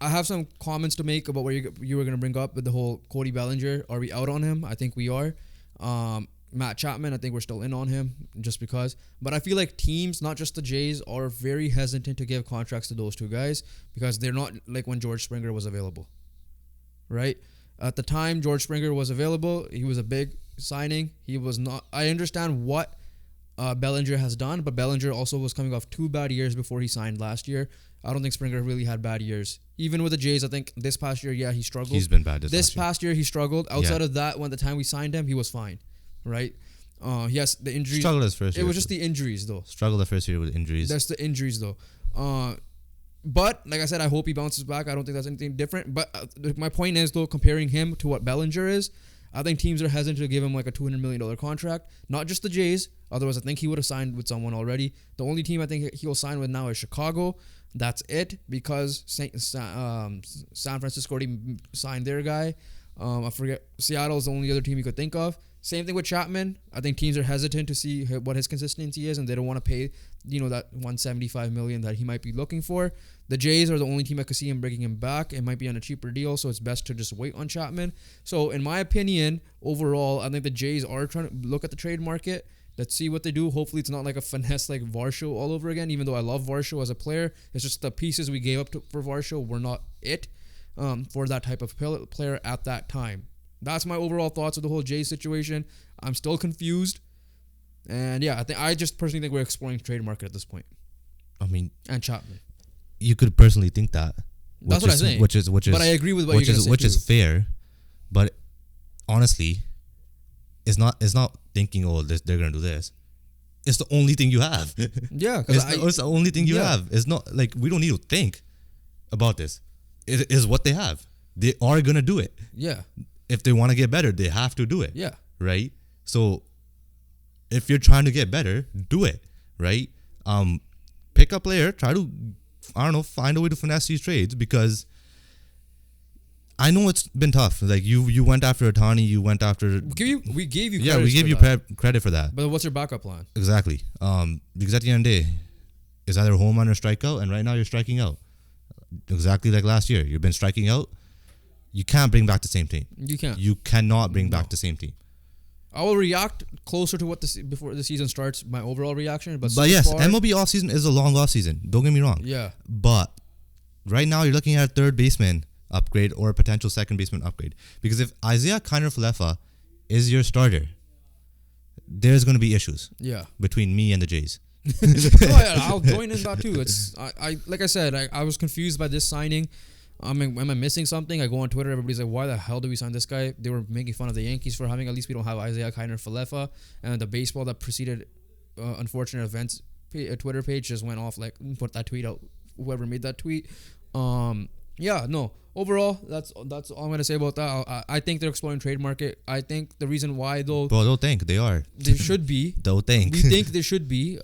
I have some comments to make about what you were going to bring up with the whole Cody Bellinger. Are we out on him? I think we are. Matt Chapman, I think we're still in on him just because. But I feel like teams, not just the Jays, are very hesitant to give contracts to those two guys because they're not like when George Springer was available. Right? At the time George Springer was available, he was a big signing. He was not. I understand what Bellinger has done, but Bellinger also was coming off 2 bad years before he signed last year. I don't think Springer really had bad years. Even with the Jays, I think this past year, he struggled. He's been bad this past year. He struggled. Outside of that, when the time we signed him, he was fine, right? Yes, the injuries. Struggled his first year. It was just the injuries, though. Struggled the first year with injuries. That's the injuries, though. But like I said, I hope he bounces back. I don't think that's anything different. But my point is, though, comparing him to what Bellinger is, I think teams are hesitant to give him like a $200 million contract. Not just the Jays. Otherwise, I think he would have signed with someone already. The only team I think he'll sign with now is Chicago. That's it, because San Francisco already signed their guy. I forget. Seattle is the only other team you could think of. Same thing with Chapman. I think teams are hesitant to see what his consistency is, and they don't want to pay, that $175 million that he might be looking for. The Jays are the only team I could see him bringing him back. It might be on a cheaper deal, so it's best to just wait on Chapman. So, in my opinion, overall, I think the Jays are trying to look at the trade market. Let's see what they do. Hopefully, it's not like a finesse like Varsho all over again, even though I love Varsho as a player. It's just the pieces we gave up for Varsho were not it for that type of player at that time. That's my overall thoughts of the whole Jays situation. I'm still confused. And I just personally think we're exploring trade market at this point. I mean, and Chapman. You could personally think that. That's what I think. Which is. But I agree with what you're going to say. Which is fair, but honestly, it's not thinking, they're going to do this. It's the only thing you have. Yeah, it's the only thing you have. It's not like we don't need to think about this. It is what they have. They are going to do it. Yeah. If they want to get better, they have to do it. Yeah. Right? So if you're trying to get better, do it. Right? Pick a player, try to, find a way to finesse these trades, because I know it's been tough. Like you went after Ohtani, you went after. We gave you. Yeah, we gave you credit for that. But what's your backup plan? Exactly. Because at the end of the day, it's either home run or strikeout, and right now you're striking out. Exactly like last year, you've been striking out. You can't bring back the same team. You can't. You cannot bring back the same team. I will react closer to what before the season starts. My overall reaction, but yes, MLB offseason is a long offseason. Don't get me wrong. Yeah. But right now you're looking at a third baseman upgrade or a potential second baseman upgrade. Because if Isaiah Kiner-Falefa is your starter, there's going to be issues. Yeah. Between me and the Jays. I'll join in that too. It's I like I said, I was confused by this signing. Am I missing something? I go on Twitter, everybody's like, why the hell do we sign this guy? They were making fun of the Yankees for having, at least we don't have Isaiah Kiner-Falefa. And the baseball that preceded unfortunate events Twitter page just went off, like, put that tweet out, whoever made that tweet. Overall, that's all I'm going to say about that. I think they're exploring trade market. I think the reason why, though... Bro, don't think. They are. They should be. Don't think. We think they should be.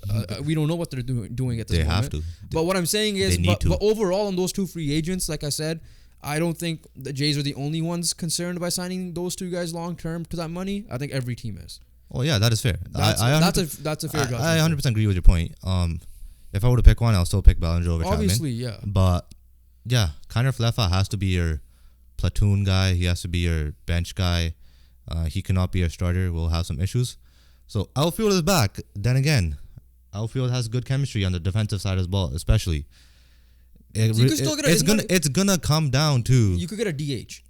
We don't know what they're doing at this moment. They have to. But what I'm saying is... But overall, on those two free agents, like I said, I don't think the Jays are the only ones concerned by signing those two guys long-term to that money. I think every team is. Oh, yeah, that is fair. That's a fair judgment. I 100% agree with your point. If I were to pick one, I'll still pick Bellinger over Chapman. Obviously, yeah. But... yeah, Kiner-Falefa has to be your platoon guy. He has to be your bench guy. He cannot be your starter. We'll have some issues. So outfield is back. Then again, outfield has good chemistry on the defensive side as well, especially. It's gonna come down to. You could get a DH.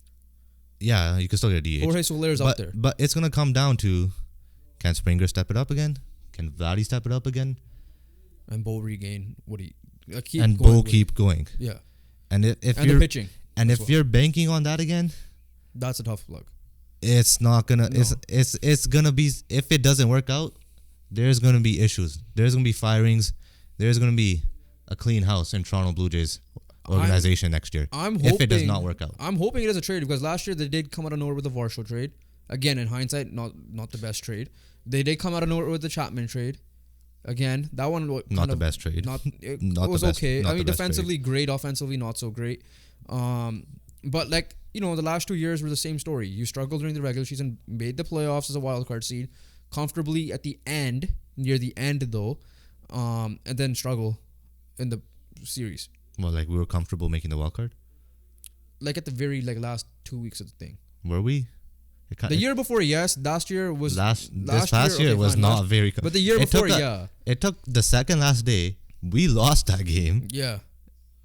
Yeah, you could still get a DH. Jorge Soler's out there. But it's gonna come down to, can Springer step it up again? Can Vladdy step it up again? And Bo regain. Keep going. Yeah. And if you're the pitching, and if you're banking on that again, that's a tough plug. It's not gonna. No. It's gonna be, if it doesn't work out, there's gonna be issues. There's gonna be firings. There's gonna be a clean house in Toronto Blue Jays organization next year. If it does not work out, I'm hoping it is a trade, because last year they did come out of nowhere with the Varsho trade. Again, in hindsight, not the best trade. They did come out of nowhere with the Chapman trade. Again, that one not the best trade. It was okay. I mean, defensively great, offensively not so great. But the last 2 years were the same story. You struggled during the regular season, made the playoffs as a wild card seed, comfortably at the end, near the end though, and then struggle in the series. Well, we were comfortable making the wild card. At the very last 2 weeks of the thing. Were we? The year before, yes. Last year was... This past year was not very... But the year before, yeah. It took the second last day. We lost that game. Yeah.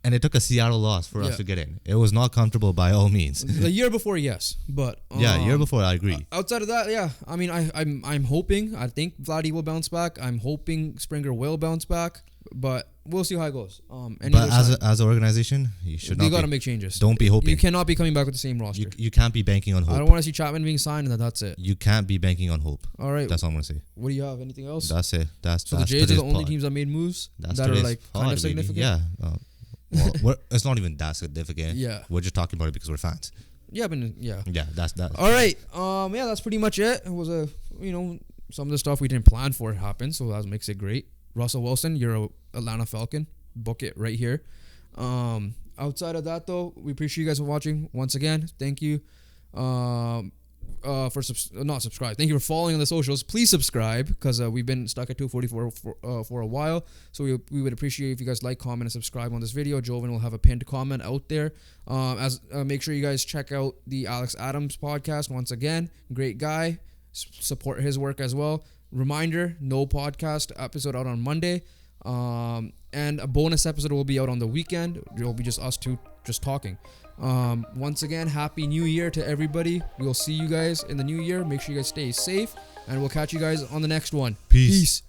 And it took a Seattle loss for us to get in. It was not comfortable by all means. The year before, yes, but year before, I agree. Outside of that, yeah, I mean, I'm hoping. I think Vladdy will bounce back. I'm hoping Springer will bounce back, but we'll see how it goes. But as an organization, you should not. You got to make changes. Don't be hoping. You cannot be coming back with the same roster. You can't be banking on hope. I don't want to see Chapman being signed, and that's it. You can't be banking on hope. All right, that's all I'm gonna say. What do you have? Anything else? That's it. So the Jays are the only teams that made moves that are like kind of significant. Yeah. Well, it's not even that significant. Yeah. We're just talking about it because we're fans. Yeah, but yeah. Yeah, that's that. All right. Yeah, that's pretty much it. It was some of the stuff we didn't plan for happened, so that makes it great. Russell Wilson, you're a Atlanta Falcon. Book it right here. Outside of that, though, we appreciate you guys for watching once again. Thank you. Not subscribe. Thank you for following on the socials. Please subscribe because we've been stuck at 244 for a while. So we would appreciate if you guys like, comment, and subscribe on this video. Joven will have a pinned comment out there. Make sure you guys check out the Alex Adams podcast once again. Great guy. Support his work as well. Reminder: no podcast episode out on Monday. And a bonus episode will be out on the weekend. It will be just us two just talking. Once again, Happy New Year to everybody. We'll see you guys in the new year. Make sure you guys stay safe, and we'll catch you guys on the next one. Peace.